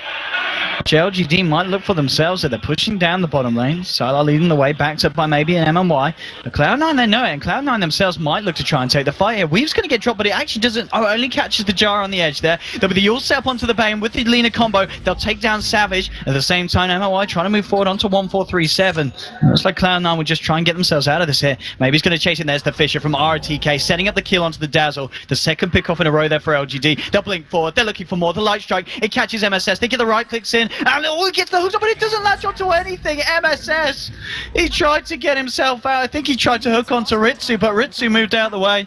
LGD might look for themselves as they're pushing down the bottom lane. Sylar leading the way, backed up by maybe an MMY. But Cloud9, they know it, and Cloud9 themselves might look to try and take the fight here. Weave's going to get dropped, but it actually doesn't. Oh, only catches the Jar on the edge there. There'll be the Yule set up onto the Bane with the Lina combo. They'll take down Savage. At the same time, MMY trying to move forward onto 1437. Looks like Cloud9 would just try and get themselves out of this here. Maybe he's going to chase it. There's the Fisher from RTK, setting up the kill onto the Dazzle. The second pick off in a row there for LGD. They'll blink forward. They're looking for more. The Light Strike. It catches MSS. They get the right clicks in. And it gets the hooks up, but it doesn't latch onto anything. MSS, he tried to get himself out. I think he tried to hook onto Ritsu, but Ritsu moved out of the way.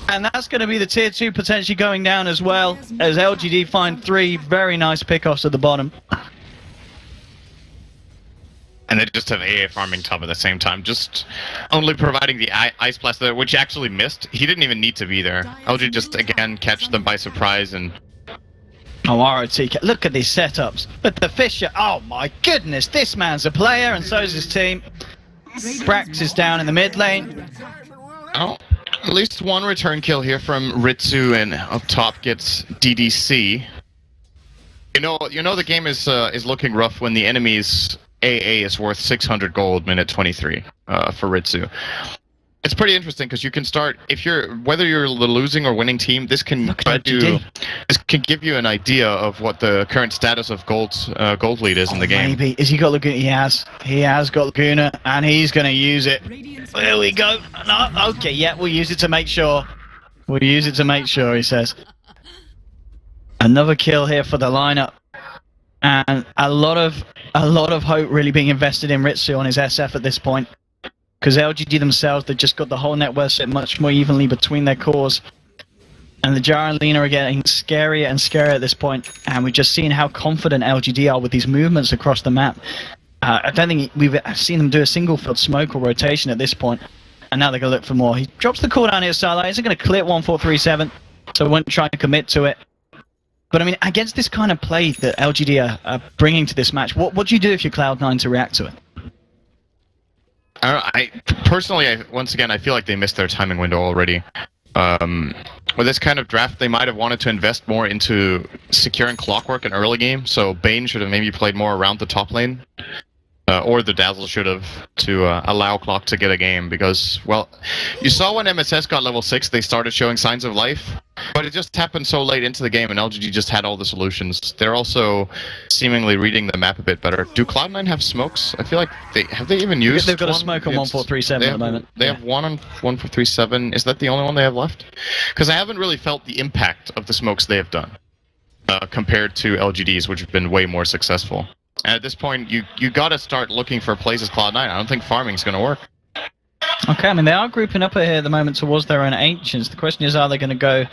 And that's going to be the tier 2 potentially going down as well, as LGD find 3 very nice pickoffs at the bottom. And they just have AA farming top at the same time, just only providing the Ice Blast there, which actually missed. He didn't even need to be there. LG just, again, catch them by surprise and Oh, ROTK. Look at these setups. But the Fisher. Oh my goodness, this man's a player, and so is his team. Brax is down in the mid lane. Oh, at least one return kill here from Ritsu, and up top gets DDC. You know the game is looking rough when the enemy's AA is worth 600 gold minute 23 for Ritsu. It's pretty interesting because you can start whether you're the losing or winning team. This can give you an idea of what the current status of gold lead is in the game. Maybe is he got Laguna? He has got Laguna, and he's going to use it. There we go. No, okay, yeah, we'll use it to make sure. We'll use it to make sure. He says. Another kill here for the lineup, and a lot of hope really being invested in Ritsu on his SF at this point. Because LGD themselves, they've just got the whole network set much more evenly between their cores. And the Jara and Lina are getting scarier and scarier at this point. And we've just seen how confident LGD are with these movements across the map. I don't think we've seen them do a single field smoke or rotation at this point. And now they're going to look for more. He drops the cooldown here, Starlight. Isn't going to clear 1437, so won't try to commit to it. But I mean, against this kind of play that LGD are bringing to this match, what do you do if you're Cloud9 to react to it? I personally, once again, I feel like they missed their timing window already. With this kind of draft, they might have wanted to invest more into securing Clockwork in early game, so Bane should have maybe played more around the top lane. Or the Dazzle should have, to allow Clock to get a game, because, well, you saw when MSS got level 6, they started showing signs of life, but it just happened so late into the game, and LGD just had all the solutions. They're also seemingly reading the map a bit better. Do Cloud9 have smokes? I feel like have they even used They've got one? a smoke on 1437 at the moment. They have one on 1437. Is that the only one they have left? Because I haven't really felt the impact of the smokes they have done, compared to LGD's, which have been way more successful. And at this point, you gotta start looking for places Cloud9. I don't think farming's gonna work. Okay, I mean, they are grouping up here at the moment towards their own Ancients. The question is, are they going to go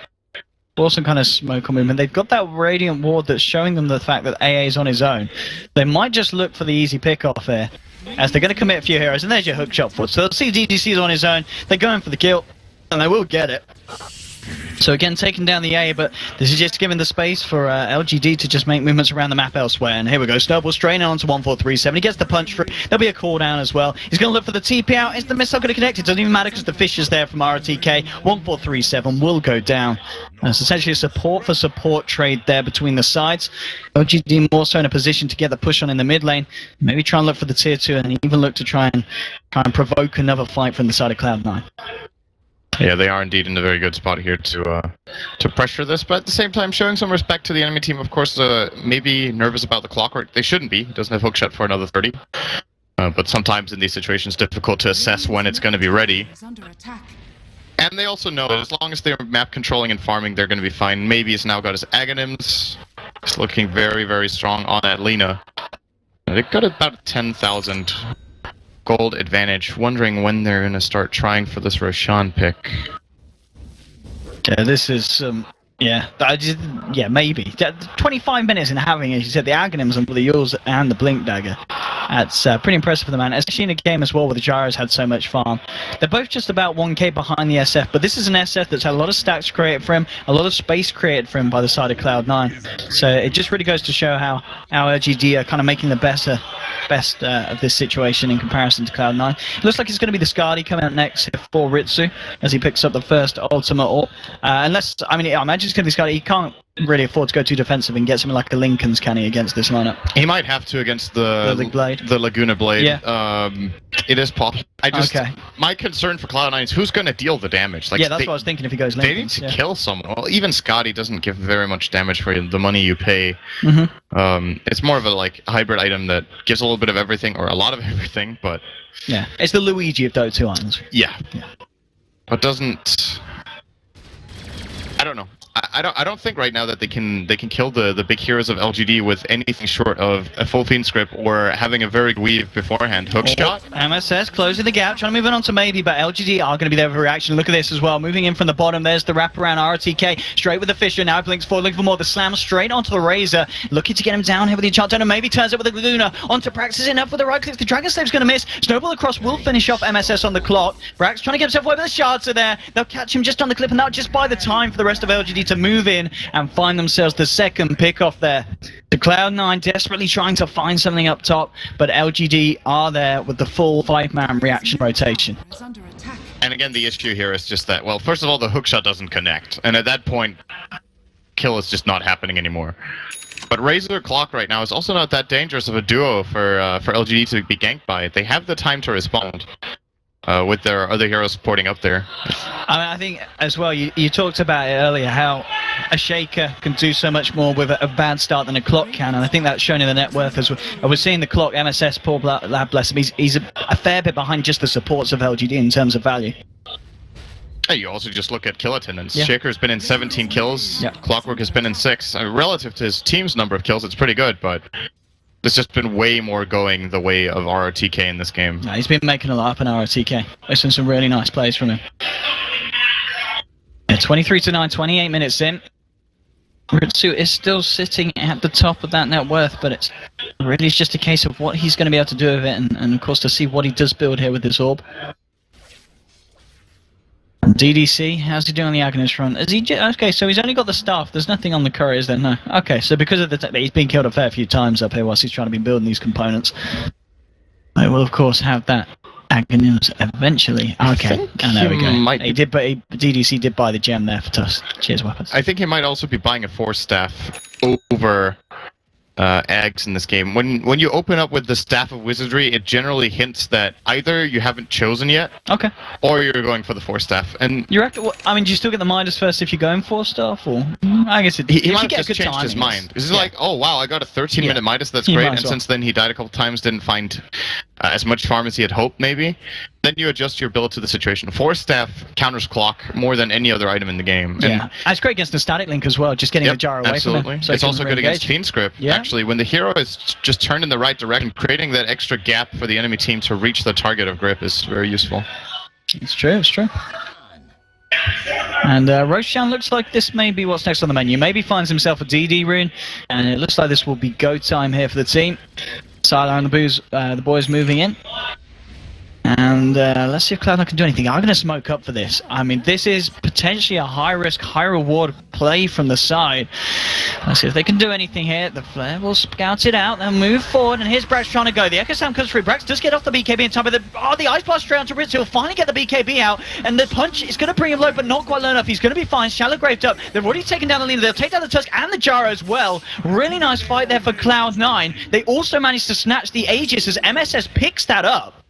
for some kind of smoke or movement? They've got that Radiant Ward that's showing them the fact that AA is on his own. They might just look for the easy pick-off here, as they're going to commit a few heroes, and there's your hook shot for it. So they'll see DDC's on his own, they're going for the kill, and they will get it. So again, taking down the A, but this is just giving the space for LGD to just make movements around the map elsewhere. And here we go, Snowball straining onto 1437. He gets the punch through. There'll be a cooldown as well. He's going to look for the TP out. Is the missile going to connect? It doesn't even matter because the fish is there from RTK. 1437 will go down. It's essentially a support for support trade there between the sides. LGD more so in a position to get the push on in the mid lane. Maybe try and look for the tier 2 and even look to try and provoke another fight from the side of Cloud9. Yeah, they are indeed in a very good spot here to pressure this, but at the same time showing some respect to the enemy team. Of course, maybe nervous about the Clockwork. They shouldn't be. He doesn't have hookshot for another 30. But sometimes in these situations, difficult to assess when it's going to be ready. And they also know that as long as they're map controlling and farming, they're going to be fine. Maybe he's now got his Aghanims. He's looking very, very strong on that Lina. They've got about 10,000 gold advantage. Wondering when they're going to start trying for this Roshan pick. Yeah, this is yeah, maybe 25 minutes in having, as you said, the Aghanims and the Yules and the Blink Dagger. That's pretty impressive for the man, especially in a game as well where the Gyros had so much farm. They're both just about 1k behind the SF, but this is an SF that's had a lot of stacks created for him, a lot of space created for him by the side of Cloud9. So it just really goes to show how LGD are kind of making the best of this situation in comparison to Cloud9. It looks like it's going to be the Skadi coming out next for Ritsu as he picks up the first ultimate AWP. Unless, I mean, I imagine it's going to be Skadi. He can't really afford to go too defensive and get something like a Lincoln's, can he, against this lineup? He might have to against the Laguna Blade. Yeah. It is possible. My concern for Cloud9 is who's going to deal the damage. Like, yeah, that's what I was thinking if he goes Lincoln's. They need to kill someone. Well, even Skadi doesn't give very much damage for the money you pay. It's more of a hybrid item that gives a little bit of everything, or a lot of everything, but... Yeah, it's the Luigi of Dota 2 items. Yeah. But doesn't... I don't know. I don't think right now that they can kill the big heroes of LGD with anything short of a full fiend script or having a very good weave beforehand. Hookshot. MSS closing the gap, trying to move it on to maybe, but LGD are going to be there for reaction. Look at this as well, moving in from the bottom. There's the wraparound RTK, straight with the Fisher. Now blinks forward, looking for more. The slam straight onto the Razor, looking to get him down here with the enchant donor. Maybe turns it with the Luna onto Praxis, enough with the right click. The Dragon Slave's going to miss. Snowball across will finish off MSS on the clock. Brax trying to get himself away, but the shards are there. They'll catch him just on the clip, and that'll just buy the time for the rest of LGD's opportunity to move in and find themselves the second pick off there. The Cloud9 desperately trying to find something up top, but LGD are there with the full 5-man reaction rotation. Is under attack. And again, the issue here is just that, well, first of all, the hookshot doesn't connect. And at that point, kill is just not happening anymore. But Razor Clock right now is also not that dangerous of a duo for LGD to be ganked by. They have the time to respond with their other heroes supporting up there. I think as well, you talked about it earlier, how a Shaker can do so much more with a bad start than a Clock can, and I think that's shown in the net worth as well. We're seeing the Clock MSS, poor lad, bless him, he's a fair bit behind just the supports of LGD in terms of value. Hey, you also just look at kill attendance. Yeah. Shaker's been in 17 kills, Clockwork has been in 6. Relative to his team's number of kills, it's pretty good, but there's just been way more going the way of ROTK in this game. Yeah, he's been making a lot up in ROTK. There's been some really nice plays from him. Yeah, 23-9, 28 minutes in. Ritsu is still sitting at the top of that net worth, but it's really just a case of what he's going to be able to do with it, and of course to see what he does build here with his orb. DDC, how's he doing on the Agonist front? Is he okay, so he's only got the staff. There's nothing on the courier, is there? No. Okay, so because of he's been killed a fair few times up here whilst he's trying to be building these components. I will, of course, have that Agonist eventually. Okay, and there we go. He did, but DDC did buy the gem there for Tusk. Cheers, weapons. I think he might also be buying a Force Staff over eggs in this game. When you open up with the Staff of Wizardry, it generally hints that either you haven't chosen yet, okay, or you're going for the Force Staff. And you reckon? I mean, do you still get the Midas first if you're going for stuff, or I guess he might have just changed his mind. Is it like, oh wow, I got a 13-minute Midas, that's great, and since then he died a couple times, didn't find as much farm as he had hoped, maybe. Then you adjust your build to the situation. Force Staff counters Clock more than any other item in the game. And it's great against the static link as well, just getting the jar away from him. So it's also good against Fiend Script. Actually, when the hero is just turned in the right direction, creating that extra gap for the enemy team to reach the target of grip is very useful. It's true, it's true. And Roshan looks like this may be what's next on the menu. Maybe finds himself a DD rune, and it looks like this will be go time here for the team. Sylar and the boys moving in. And let's see if Cloud9 can do anything. I'm going to smoke up for this. I mean, this is potentially a high-risk, high-reward play from the side. Let's see if they can do anything here. The Flare will scout it out and move forward. And here's Brax trying to go. The Echo Sound comes through. Brax does get off the BKB in time. But the Ice Blast straight onto Ritz. He'll finally get the BKB out. And the punch is going to bring him low, but not quite low enough. He's going to be fine. Shallow Graved up. They've already taken down the Lina. They'll take down the Tusk and the Jaro as well. Really nice fight there for Cloud9. They also managed to snatch the Aegis as MSS picks that up.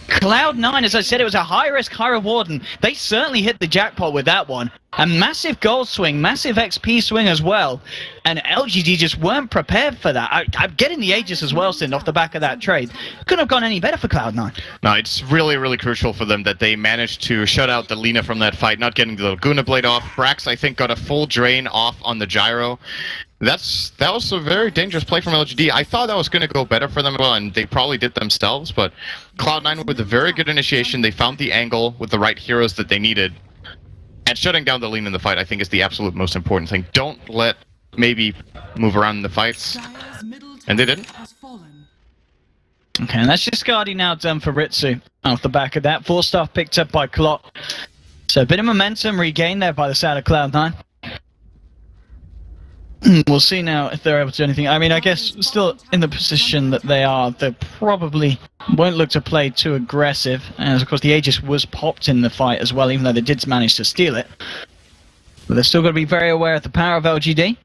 Cloud9, as I said, it was a high risk, high reward, and they certainly hit the jackpot with that one. A massive gold swing, massive XP swing as well, and LGD just weren't prepared for that. I'm getting the Aegis as well, Sin, off the back of that trade. Couldn't have gone any better for Cloud9. No, it's really, really crucial for them that they managed to shut out the Lina from that fight, not getting the Laguna Blade off. Brax, I think, got a full drain off on the Gyro. That was a very dangerous play from LGD. I thought that was going to go better for them, well, and they probably did themselves, but Cloud9 with a very good initiation, they found the angle with the right heroes that they needed. And shutting down the Lina in the fight, I think, is the absolute most important thing. Don't let maybe move around in the fights. And they didn't. Okay, and that's just Guardi now done for Ritsu. Off the back of that, 4-star picked up by Clock. So a bit of momentum regained there by the side of Cloud9. We'll see now if they're able to do anything. I mean, I guess still in the position that they are, they probably won't look to play too aggressive. As, of course, the Aegis was popped in the fight as well, even though they did manage to steal it. But they're still going to be very aware of the power of LGD.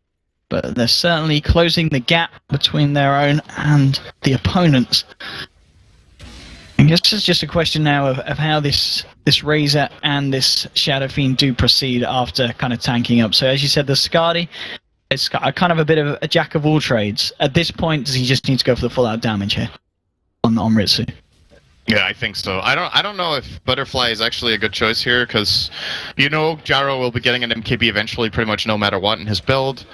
But they're certainly closing the gap between their own and the opponents. I guess it's just a question now of how this Razor and this Shadow Fiend do proceed after kind of tanking up. So as you said, the Skadi, it's kind of a bit of a jack of all trades. At this point, does he just need to go for the full-out damage here on Ritsu? Yeah, I think so. I don't know if Butterfly is actually a good choice here, because you know Jaro will be getting an MKB eventually, pretty much no matter what in his build.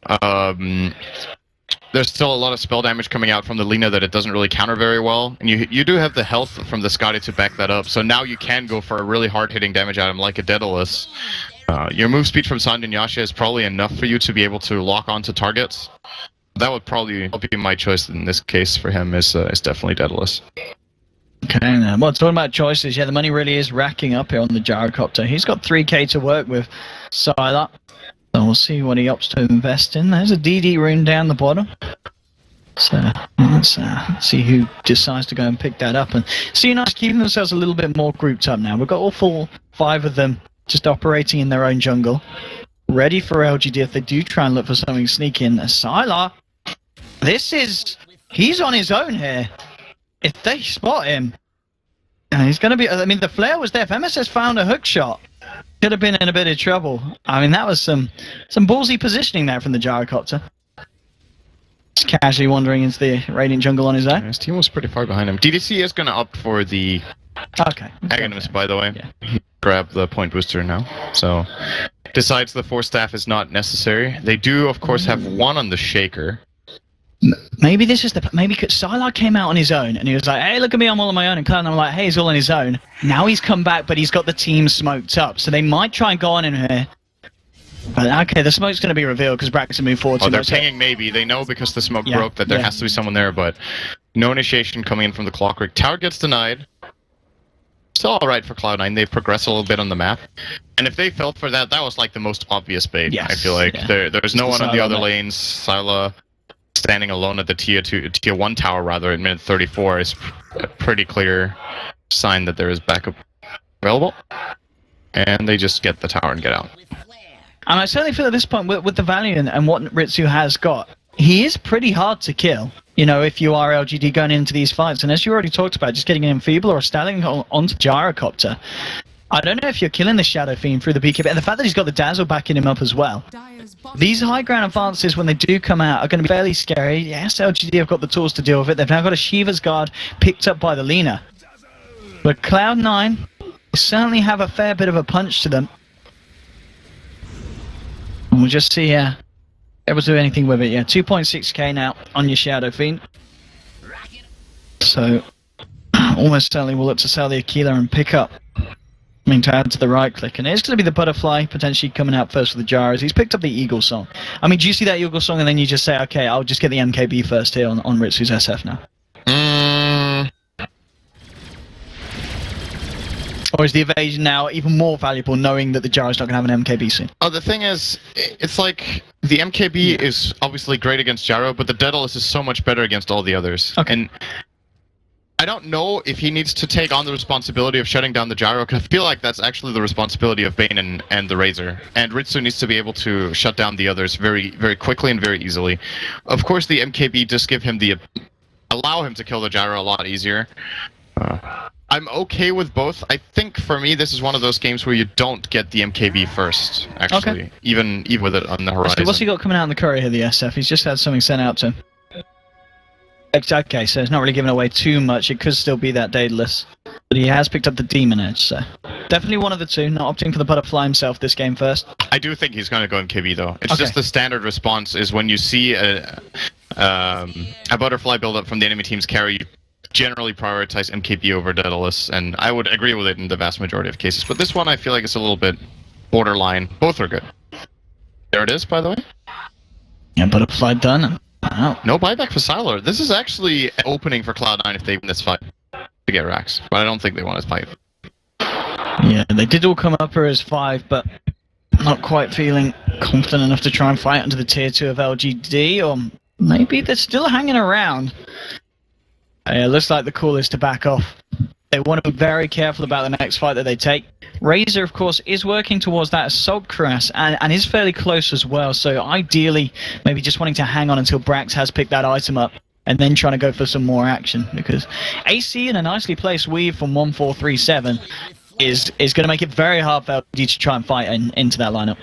There's still a lot of spell damage coming out from the Lina that it doesn't really counter very well, and you do have the health from the Skadi to back that up. So now you can go for a really hard-hitting damage item like a Daedalus. Your move speed from Sand and Yasha is probably enough for you to be able to lock onto targets. That would probably be my choice in this case for him, is definitely Daedalus. Okay, well, talking about choices, yeah, the money really is racking up here on the Gyrocopter. He's got 3k to work with. Sylar. So So we'll see what he opts to invest in. There's a DD rune down the bottom. So let's see who decides to go and pick that up. And C9's keeping themselves a little bit more grouped up now. We've got all 5 of them just operating in their own jungle, ready for LGD if they do try and look for something sneaky in. Sylar, he's on his own here. If they spot him, he's going to be... I mean, the flare was there. If MSS found a hook shot, could have been in a bit of trouble. I mean, that was some ballsy positioning there from the gyrocopter. Just casually wandering into the Radiant jungle on his own. His team was pretty far behind him. DDC is going to opt for the Aghanim, by the way. Yeah. Grab the point booster now. So, decides the 4 staff is not necessary. They do, of course, have 1 on the Shaker. Maybe this is maybe Sylar came out on his own and he was like, hey, look at me, I'm all on my own. And Cloud9 like, hey, he's all on his own. Now he's come back, but he's got the team smoked up. So they might try and go on in here. But okay, the smoke's going to be revealed because Braxton moved forward. Oh, they're pinging maybe. They know because the smoke broke that there has to be someone there, but no initiation coming in from the clockwork. Tower gets denied. Still alright for Cloud9. They've progressed a little bit on the map. And if they felt for that, that was like the most obvious bait. Yes. I feel like there's no one on the other lanes. Sylar standing alone at the tier 1 tower rather at minute 34 is a pretty clear sign that there is backup available. And they just get the tower and get out. And I certainly feel at this point, with the Valiant and what Ritsu has got, he is pretty hard to kill, you know, if you are LGD going into these fights. And as you already talked about, just getting an Enfeebler or styling onto Gyrocopter. I don't know if you're killing the Shadow Fiend through the BKB, and the fact that he's got the Dazzle backing him up as well. These high ground advances, when they do come out, are going to be fairly scary. Yes, LGD have got the tools to deal with it. They've now got a Shiva's Guard picked up by the Lina. But Cloud9 certainly have a fair bit of a punch to them. And we'll just see able to do anything with it. Yeah, 2.6k now on your Shadow Fiend. So, almost certainly we'll look to sell the Aquila and pick up. I mean, to add to the right click. And it's going to be the Butterfly potentially coming out first with the Gyros. He's picked up the Eagle Song. I mean, do you see that Eagle Song and then you just say, okay, I'll just get the MKB first here on Ritsu's SF now? Or is the evasion now even more valuable knowing that the Gyro's not going to have an MKB soon? Oh, the thing is, it's like the MKB is obviously great against Gyro, but the Daedalus is so much better against all the others. Okay. And I don't know if he needs to take on the responsibility of shutting down the Gyro, because I feel like that's actually the responsibility of Bane and the Razor. And Ritsu needs to be able to shut down the others very, very quickly and very easily. Of course, the MKB does give him allow him to kill the Gyro a lot easier. I'm okay with both. I think for me, this is one of those games where you don't get the MKB first, actually, even with it on the horizon. So what's he got coming out in the courier here, the SF? He's just had something sent out to him. Okay, so it's not really giving away too much. It could still be that Daedalus. But he has picked up the Demon Edge, so definitely one of the two. Not opting for the Butterfly himself this game first. I do think he's going to go MKB, though. It's just the standard response is when you see a Butterfly build-up from the enemy team's carry, you generally prioritize MKB over Daedalus, and I would agree with it in the vast majority of cases. But this one, I feel like it's a little bit borderline. Both are good. There it is, by the way. Yeah, Butterfly done. Wow. No buyback for Sylar. This is actually an opening for Cloud9 if they win this fight to get racks, but I don't think they want to fight. Yeah, they did all come up here as 5, but not quite feeling confident enough to try and fight under the tier 2 of LGD, or maybe they're still hanging around. It looks like the call is to back off. They want to be very careful about the next fight that they take. Razor, of course, is working towards that Assault Cuirass and is fairly close as well. So ideally, maybe just wanting to hang on until Brax has picked that item up and then trying to go for some more action. Because AC in a nicely placed weave from 1437 is going to make it very hard for LG to try and fight into that lineup.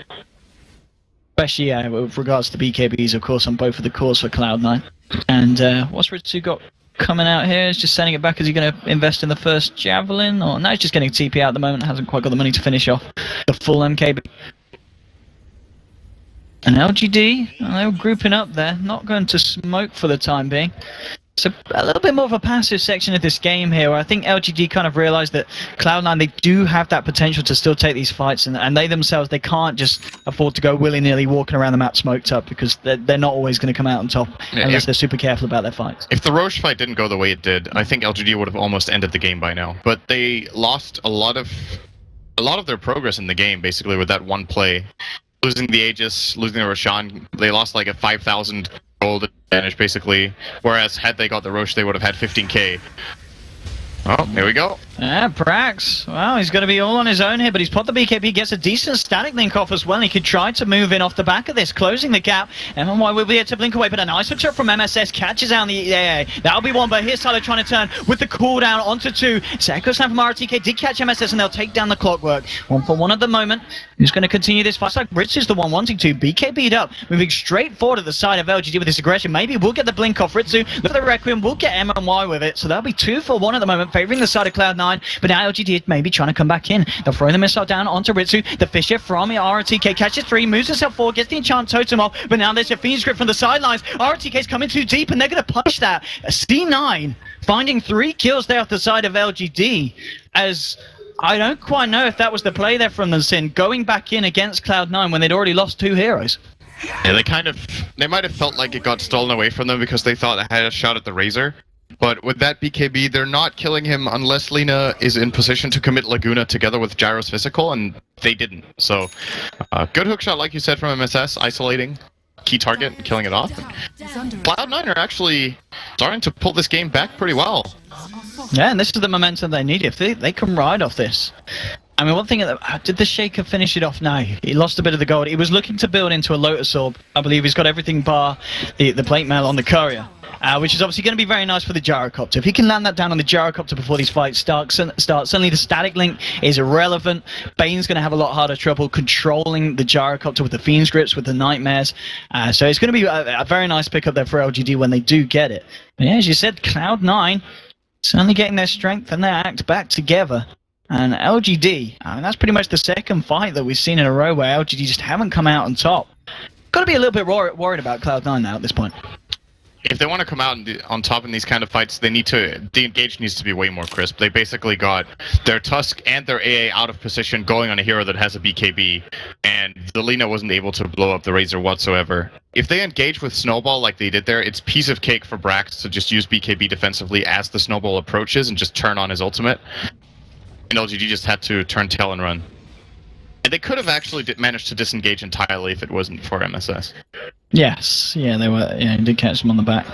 Especially with regards to BKBs, of course, on both of the cores for Cloud9. And what's Ritsu got coming out here? Is just sending it back. Is he going to invest in the first Javelin? Or no, he's just getting TP out at the moment. Hasn't quite got the money to finish off the full MKB. And LGD, they're grouping up there. Not going to smoke for the time being. It's a little bit more of a passive section of this game here, where I think LGD kind of realised that Cloud9, they do have that potential to still take these fights, and they themselves, they can't just afford to go willy-nilly walking around the map smoked up, because they're not always going to come out on top unless they're super careful about their fights. If the Roche fight didn't go the way it did, I think LGD would have almost ended the game by now. But they lost a lot of their progress in the game, basically, with that one play. losing the Aegis, losing the Roshan, they lost like a 5,000 gold advantage basically. Whereas had they got the Rosh, they would have had 15k. Oh, here we go. Yeah, Prax. Well, he's going to be all on his own here, but he's put the BKB, gets a decent static link off as well. He could try to move in off the back of this, closing the gap. MMY will be able to blink away, but a nice hook shot from MSS catches out the AA. That'll be one, but here's Tyler trying to turn with the cooldown onto 2. It's Echo Slam from RTK, did catch MSS, and they'll take down the clockwork. 1-for-1 at the moment. Who's going to continue this fight? Like Ritz is the one wanting to. BKB'd up, moving straight forward to the side of LGD with this aggression. Maybe we'll get the blink off Ritsu. Look at the Requiem, we'll get MMY with it. So that'll be 2-for-1 at the moment, favoring the side of Cloud9. But now LGD may be trying to come back in. They'll throw the missile down onto Ritsu. The Fisher from RTK catches 3, moves himself forward, gets the enchant totem off. But now there's a Fiend Script from the sidelines. RTK's coming too deep, and they're going to punish that. A C9 finding 3 kills there off the side of LGD. As I don't quite know if that was the play there from the Sin, going back in against Cloud9 when they'd already lost 2 heroes. Yeah, they might have felt like it got stolen away from them because they thought they had a shot at the Razor. But with that BKB, they're not killing him unless Lina is in position to commit Laguna together with Gyro's Physical, and they didn't. So, good hookshot, like you said, from MSS, isolating key target and killing it off. Cloud9 are actually starting to pull this game back pretty well. Yeah, and this is the momentum they need. If they can ride off this. I mean, one thing, did the Shaker finish it off? No, he lost a bit of the gold. He was looking to build into a Lotus Orb. I believe he's got everything bar the plate mail on the Courier. Which is obviously going to be very nice for the Gyrocopter. If he can land that down on the Gyrocopter before these fights start, suddenly the static link is irrelevant. Bane's going to have a lot harder trouble controlling the Gyrocopter with the Fiend's Grips, with the Nightmares. So it's going to be a very nice pickup there for LGD when they do get it. But yeah, as you said, Cloud9 certainly getting their strength and their act back together. And LGD, I mean, that's pretty much the second fight that we've seen in a row where LGD just haven't come out on top. Got to be a little bit worried about Cloud9 now at this point. If they want to come out on top in these kind of fights, the engage needs to be way more crisp. They basically got their Tusk and their AA out of position going on a hero that has a BKB, and the Lina wasn't able to blow up the Razor whatsoever. If they engage with Snowball like they did there, it's piece of cake for Brax to just use BKB defensively as the Snowball approaches and just turn on his ultimate. And LGD just had to turn tail and run. And they could have actually managed to disengage entirely if it wasn't for MSS. Yes, yeah, they were. Yeah, he did catch them on the back.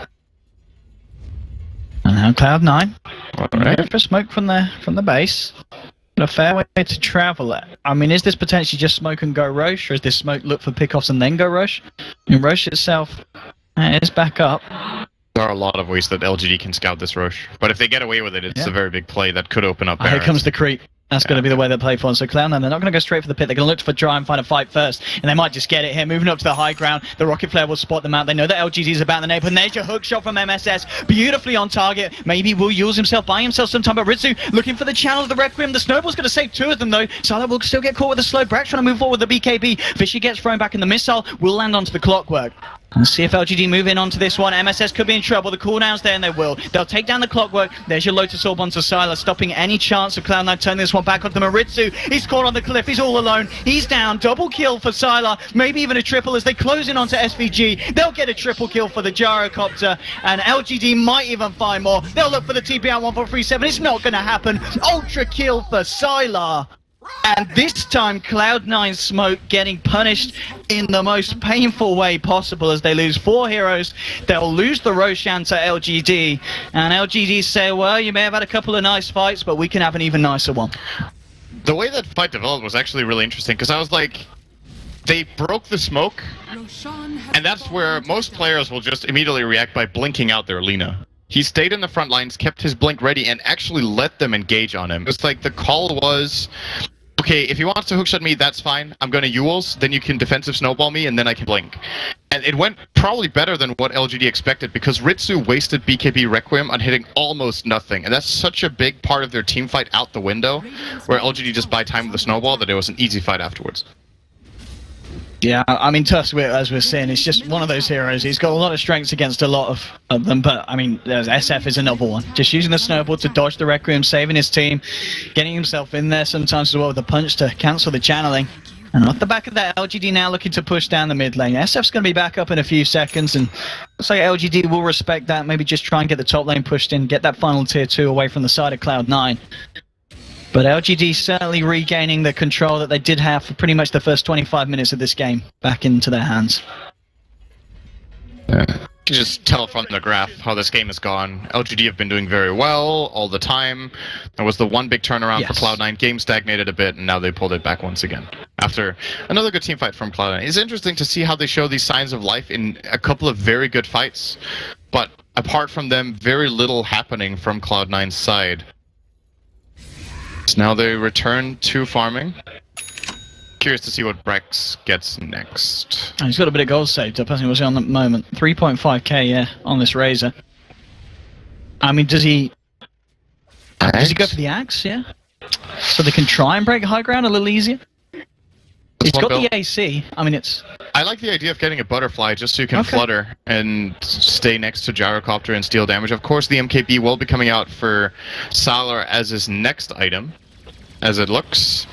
And now Cloud9. Alright. For smoke from the base. A fair way to travel. I mean, is this potentially just smoke and go Roche, or is this smoke look for pickoffs and then go Roche? And Roche itself is back up. There are a lot of ways that LGD can scout this Roche, but if they get away with it, it's a very big play that could open up. Here comes the creep. That's going to be the way they play for. So Cloud9, they're not going to go straight for the pit. They're going to look for try and find a fight first, and they might just get it here. Moving up to the high ground, the Rocket Flare will spot them out. They know that LGD is about the neighborhood. And there's your hook shot from MSS, beautifully on target. Maybe will use himself, buy himself some time. But Ritsu looking for the channel of the Requiem. The Snowball's going to save 2 of them though. Sala will still get caught with the slow. Brax trying to move forward with the BKB. Fishy gets thrown back, and the missile will land onto the Clockwork. Let's see if LGD move in onto this one. MSS could be in trouble. The cooldown's there, and they will. They'll take down the Clockwork. There's your Lotus Orb onto Sylar, stopping any chance of Cloud9 turning this one back onto Maritsu. He's caught on the cliff. He's all alone. He's down. Double kill for Sylar. Maybe even a triple as they close in onto SVG. They'll get a triple kill for the Gyrocopter, and LGD might even find more. They'll look for the TP out 1437. It's not going to happen. Ultra kill for Sylar. And this time, Cloud9 Smoke getting punished in the most painful way possible as they lose 4 heroes. They'll lose the Roshan to LGD. And LGD say, well, you may have had a couple of nice fights, but we can have an even nicer one. The way that fight developed was actually really interesting, because I was like, they broke the smoke, and that's where most players will just immediately react by blinking out their Lina. He stayed in the front lines, kept his blink ready, and actually let them engage on him. It's like the call was, okay, if he wants to hookshot me, that's fine. I'm going to Yules, then you can defensive snowball me, and then I can blink. And it went probably better than what LGD expected, because Ritsu wasted BKB Requiem on hitting almost nothing. And that's such a big part of their team fight out the window, where LGD just buy time with the snowball, that it was an easy fight afterwards. Yeah, I mean, Tusk, as we're saying, it's just one of those heroes. He's got a lot of strengths against a lot of them, but, I mean, SF is another one. Just using the snowball to dodge the Requiem, saving his team, getting himself in there sometimes as well with a punch to cancel the channeling. And off the back of that, LGD now looking to push down the mid lane. SF's going to be back up in a few seconds, and looks like LGD will respect that, maybe just try and get the top lane pushed in, get that final tier 2 away from the side of Cloud9. But LGD certainly regaining the control that they did have for pretty much the first 25 minutes of this game back into their hands. Yeah. You can just tell from the graph how this game has gone. LGD have been doing very well all the time. There was the one big turnaround for Cloud9. Game stagnated a bit, and now they pulled it back once again. After another good team fight from Cloud9. It's interesting to see how they show these signs of life in a couple of very good fights. But apart from them, very little happening from Cloud9's side. So now they return to farming. Curious to see what Brex gets next. Oh, he's got a bit of gold saved up, hasn't he? What's he on the moment? 3.5k, yeah, on this Razor. I mean, does he go for the axe, yeah? So they can try and break high ground a little easier? He's got the AC. I mean, it's... I like the idea of getting a butterfly just so you can flutter and stay next to gyrocopter and steal damage. Of course, the MKB will be coming out for Salar as his next item, as it looks.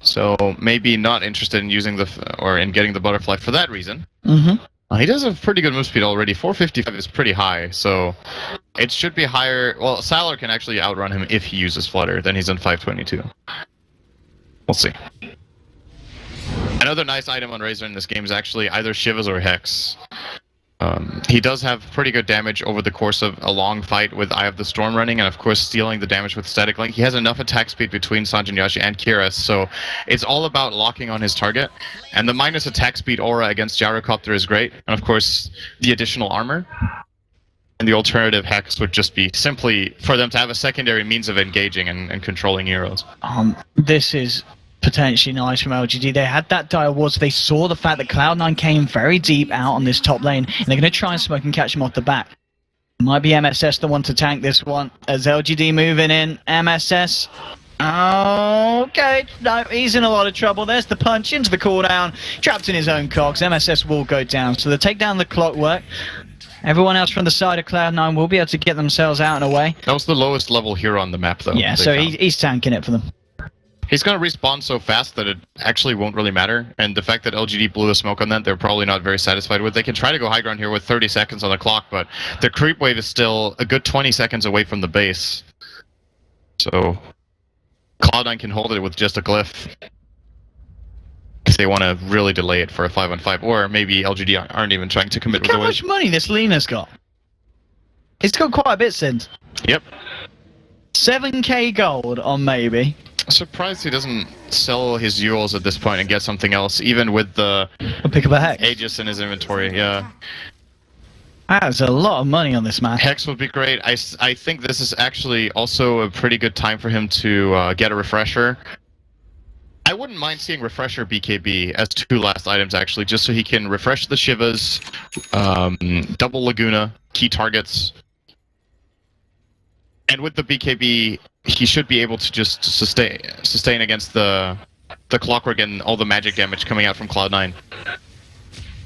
So maybe not interested in using in getting the butterfly for that reason. He does have pretty good move speed already. 455 is pretty high, so it should be higher. Well, Salar can actually outrun him if he uses flutter. Then he's on 522. We'll see. Another nice item on Razor in this game is actually either Shivas or Hex. He does have pretty good damage over the course of a long fight with Eye of the Storm running, and of course stealing the damage with Static Link. He has enough attack speed between Sanjin Yashi and Kiras, so it's all about locking on his target. And the minus attack speed aura against Gyrocopter is great, and of course the additional armor. And the alternative Hex would just be simply for them to have a secondary means of engaging and controlling heroes. This is potentially nice from LGD. They had that dire wars. They saw the fact that Cloud9 came very deep out on this top lane, and they're going to try and smoke and catch him off the back. Might be MSS the one to tank this one. As LGD moving in, MSS. Okay, no, he's in a lot of trouble. There's the punch into the cooldown. Trapped in his own cogs. MSS will go down. So they take down the clockwork. Everyone else from the side of Cloud9 will be able to get themselves out and away. That was the lowest level hero on the map, though. Yeah, so he's tanking it for them. He's going to respawn so fast that it actually won't really matter, and the fact that LGD blew the smoke on that, they're probably not very satisfied with. They can try to go high ground here with 30 seconds on the clock, but the creep wave is still a good 20 seconds away from the base. So Cloud9 can hold it with just a glyph if they want to really delay it for a 5-on-5, or maybe LGD aren't even trying to commit with the Look how much money this Lena's got. It's got quite a bit, Sid. Yep. 7k gold on maybe. Surprised he doesn't sell his Euls at this point and get something else, even with the pick up a Hex. Aegis in his inventory, yeah. That's a lot of money on this man. Hex would be great. I think this is actually also a pretty good time for him to get a refresher. I wouldn't mind seeing refresher BKB as two last items, actually, just so he can refresh the Shivas, double Laguna, key targets. And with the BKB, he should be able to just sustain against the clockwork and all the magic damage coming out from Cloud9.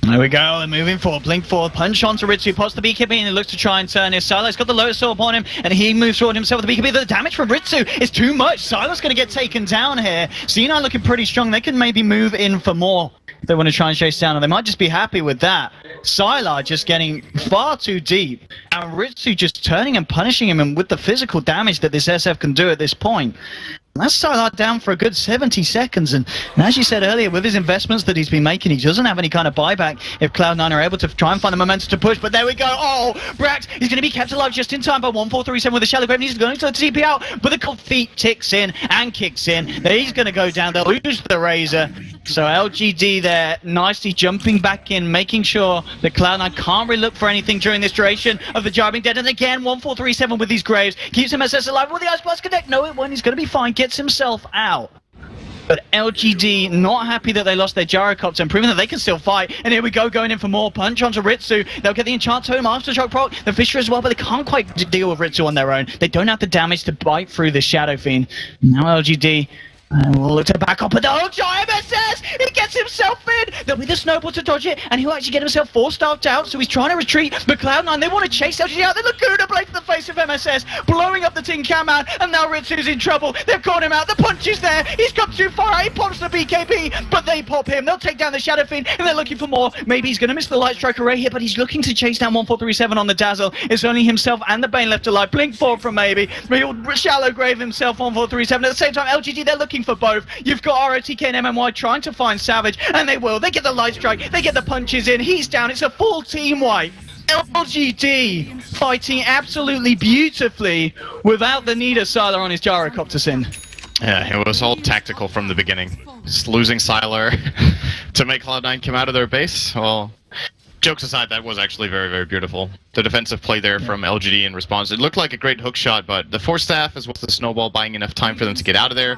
There we go, they're moving forward, blink forward, punch onto Ritsu, pots the BKB and he looks to try and turn his. Silo's got the Lotus Orb on him and he moves forward himself with the BKB. The damage from Ritsu is too much. Silo's going to get taken down here. C9 looking pretty strong. They can maybe move in for more if they want to try and chase down, and they might just be happy with that. Sylar just getting far too deep, and Ritsu just turning and punishing him, and with the physical damage that this SF can do at this point. That's Sylar down for a good 70 seconds, and as you said earlier, with his investments that he's been making, he doesn't have any kind of buyback if Cloud9 are able to try and find the momentum to push, but there we go. Oh, Brax, he's going to be kept alive just in time by 1437 with the Shallow Grave, and he's going to TP out, but the cold feet ticks in and kicks in. He's going to go down, they'll lose the Razor. So LGD there, nicely jumping back in, making sure that Cloud9 can't really look for anything during this duration of the jar being dead. And again, 1437 with these graves, keeps MSS alive with the Ice Blast Connect. No, it won't, he's going to be fine, gets himself out. But LGD not happy that they lost their Gyrocopter and proving that they can still fight. And here we go, going in for more. Punch onto Ritsu. They'll get the Enchant Tome, Aftershock proc, the Fisher as well, but they can't quite deal with Ritsu on their own. They don't have the damage to bite through the Shadow Fiend. Now LGD will look to back up, but oh, MSS! He gets himself in. There'll be the snowball to dodge it, and he'll actually get himself 4-staffed out, so he's trying to retreat. But Cloud9, they want to chase LGD out. The Laguna Blade to the face of MSS, blowing up the Tin Can Man, and now Ritsu's in trouble. They've caught him out. The punch is there. He's got too far out. He pops the BKB, but they pop him. They'll take down the Shadow Fiend, and they're looking for more. Maybe he's going to miss the Light Strike array here, but he's looking to chase down 1437 on the Dazzle. It's only himself and the Bane left alive. Blink forward from maybe. He'll shallow grave himself on 1437. At the same time, LGD, they're looking for both. You've got ROTK and MMY trying to find Savage, and they will. They get the Light Strike. They get the punches in. He's down. It's a full team wipe. LGD fighting absolutely beautifully without the need of Sylar on his gyrocopter sin. Yeah, it was all tactical from the beginning. Just losing Sylar to make Cloud9 come out of their base. Well, jokes aside, that was actually very, very beautiful. The defensive play there from LGD in response. It looked like a great hook shot, but the Force Staff as well as the Snowball buying enough time for them to get out of there.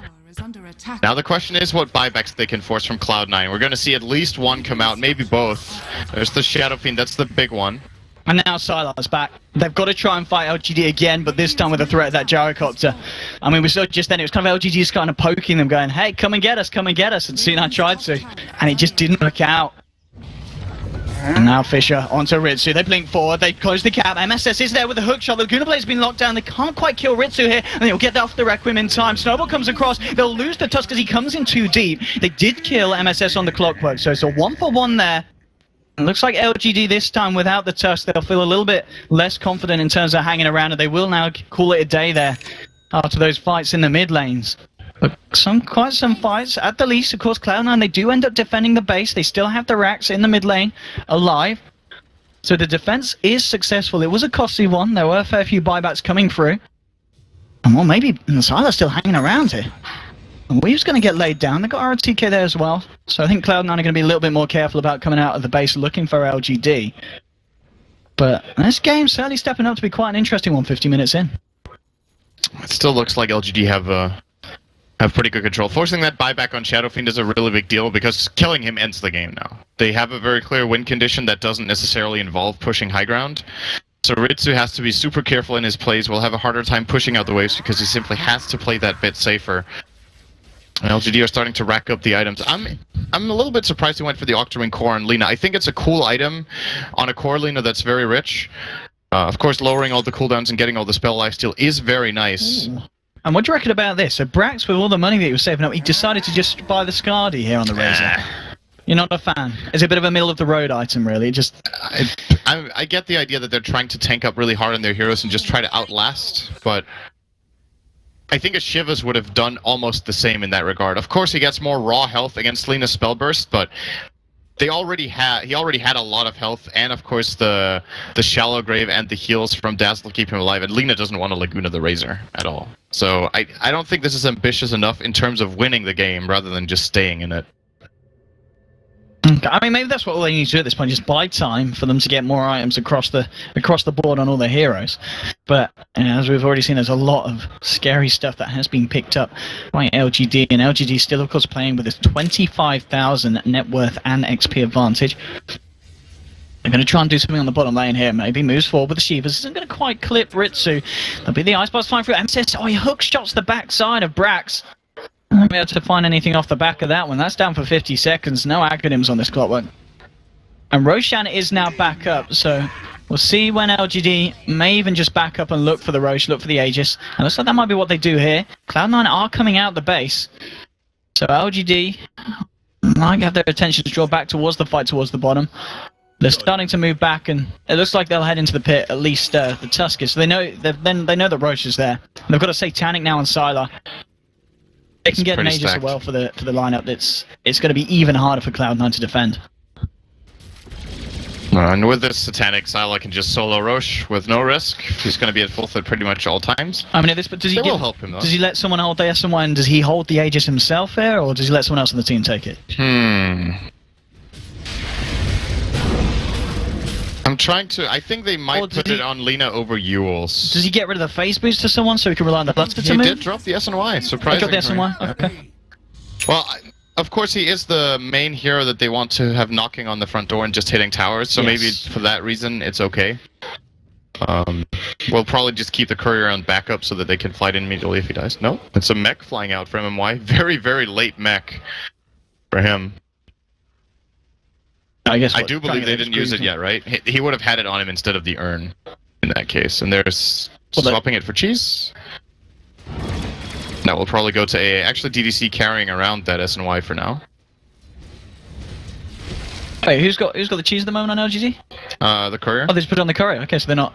Now the question is what buybacks they can force from Cloud9. We're going to see at least one come out, maybe both. There's the Shadow Fiend, that's the big one. And now Sylar's back. They've got to try and fight LGD again, but this time with the threat of that gyrocopter. I mean, we saw just then, it was kind of LGD just kind of poking them, going, hey, come and get us, come and get us. And C9 tried to, and it just didn't work out. And now Fisher onto Ritsu. They blink forward, they close the cap. MSS is there with the hook shot. The Laguna Blade's been locked down. They can't quite kill Ritsu here, and they'll get that off the Requiem in time. Snowball comes across. They'll lose the Tusk because he comes in too deep. They did kill MSS on the Clockwork, so it's a 1-for-1 there. It looks like LGD this time without the Tusk, they'll feel a little bit less confident in terms of hanging around, and they will now call it a day there after those fights in the mid lanes. But quite some fights. At the least, of course, Cloud9, they do end up defending the base. They still have the racks in the mid lane alive. So the defense is successful. It was a costly one. There were a fair few buybacks coming through. And well, maybe Sylar's still hanging around here. And Weave's going to get laid down. They've got RTK there as well. So I think Cloud9 are going to be a little bit more careful about coming out of the base looking for LGD. But this game's certainly stepping up to be quite an interesting one 50 minutes in. It still looks like LGD have pretty good control. Forcing that buyback on Shadow Fiend is a really big deal because killing him ends the game now. They have a very clear win condition that doesn't necessarily involve pushing high ground. So Ritsu has to be super careful in his plays. Will have a harder time pushing out the waves because he simply has to play that bit safer. And LGD are starting to rack up the items. I'm a little bit surprised he went for the Octarine core on Lina. I think it's a cool item on a core Lina that's very rich. Of course, lowering all the cooldowns and getting all the spell lifesteal is very nice. Ooh. And what do you reckon about this? So Brax, with all the money that he was saving up, he decided to just buy the Skadi here on the Razor. You're not a fan? It's a bit of a middle-of-the-road item, really. Just I get the idea that they're trying to tank up really hard on their heroes and just try to outlast, but I think a Shivas would have done almost the same in that regard. Of course, he gets more raw health against Lina's Spellburst, but he already had a lot of health, and of course the Shallow Grave and the heals from Dazzle keep him alive, and Lina doesn't want to Laguna the Razor at all. So I don't think this is ambitious enough in terms of winning the game rather than just staying in it. I mean, maybe that's what all they need to do at this point, just buy time for them to get more items across the board on all their heroes. But as we've already seen, there's a lot of scary stuff that has been picked up by LGD, and LGD still, of course, playing with this 25,000 net worth and XP advantage. They're going to try and do something on the bottom lane here, maybe. Moves forward with the Shivas. Isn't going to quite clip Ritsu. There'll be the Ice Blast flying through. MSS, oh, he hook shots the backside of Brax. I won't be able to find anything off the back of that one. That's down for 50 seconds. No acronyms on this Clockwork. And Roshan is now back up, so we'll see when LGD may even just back up and look for the Rosh, look for the Aegis. And looks like that might be what they do here. Cloud9 are coming out the base. So LGD might have their attention to draw back towards the fight towards the bottom. They're starting to move back, and it looks like they'll head into the pit, at least the Tuskers. So they know the Rosh is there. And they've got a Satanic now on Sylar. They can get an Aegis as well for the lineup. It's going to be even harder for Cloud9 to defend. And with this Satanic, Sylar can just solo Rosh with no risk. He's going to be at full fit pretty much all times. I mean, but does he will help him though. Does he let someone hold the SN1? And does he hold the Aegis himself here, or does he let someone else on the team take it? I'm trying to. I think they might put it on Lina over Yules. Does he get rid of the phase boost to someone so he can rely on the Bloodster to move? He did drop the SNY, surprisingly. He dropped the SNY? Okay. Well, of course he is the main hero that they want to have knocking on the front door and just hitting towers, so maybe for that reason it's okay. We'll probably just keep the courier on backup so that they can fight in immediately if he dies. No, it's a mech flying out from MY. Very, very late mech for him. I guess I do believe they didn't use it yet, right? He would have had it on him instead of the urn in that case. And they're swapping it for cheese. That will probably go to AA. Actually, DDC carrying around that SNY for now. Wait, who's got the cheese at the moment on LGD? The courier. Oh, they just put it on the courier. Okay, so they're not.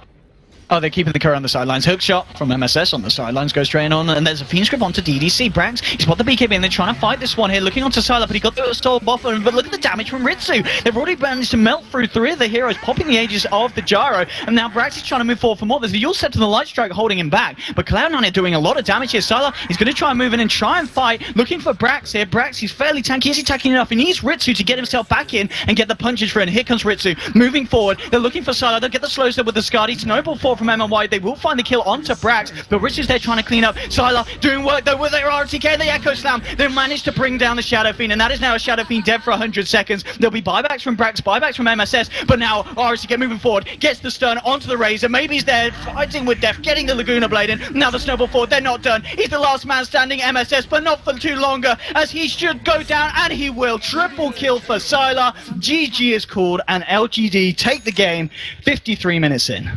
Oh, they're keeping the courier on the sidelines. Hook shot from MSS on the sidelines, goes straight on, and there's a Fiend Script onto DDC. Brax, he's got the BKB, and they're trying to fight this one here, looking onto Sylar, but he got the stall buffer, but look at the damage from Ritsu. They've already managed to melt through 3 of the heroes, popping the ages of the gyro, and now Brax is trying to move forward for more. There's the Yule set to the Light Strike holding him back, but Cloud9 are doing a lot of damage here. Sylar, he's going to try and move in and try and fight, looking for Brax here. Brax, he's fairly tanky, is he tanky enough? He needs Ritsu to get himself back in and get the punches for it, and here comes Ritsu, moving forward. They're looking for Sylar, they'll get the slow step with the Skadi, snowball 4 from MMY, they will find the kill onto Brax, but Ritsu's there trying to clean up. Sylar doing work though with their RTK and the Echo Slam. They've managed to bring down the Shadow Fiend, and that is now a Shadow Fiend dead for 100 seconds. There'll be buybacks from Brax, buybacks from MSS, but now RTK moving forward, gets the stun onto the Razor. Maybe he's there fighting with Death, getting the Laguna Blade in. Now the snowball forward, they're not done. He's the last man standing, MSS, but not for too longer, as he should go down, and he will. Triple kill for Sylar. GG is called, and LGD take the game 53 minutes in.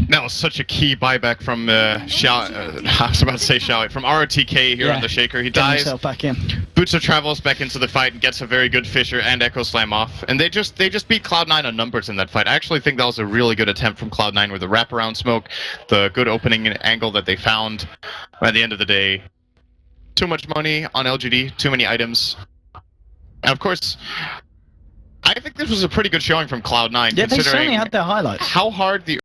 That was such a key buyback from I was about to say Xiao, from RTK here on the Shaker. He dies. Himself back in. Boots of travels back into the fight and gets a very good Fisher and Echo Slam off. And they just beat Cloud9 on numbers in that fight. I actually think that was a really good attempt from Cloud9 with the wraparound smoke, the good opening angle that they found. At the end of the day, too much money on LGD, too many items. And of course, I think this was a pretty good showing from Cloud9. Yeah, they certainly had their highlights. How hard the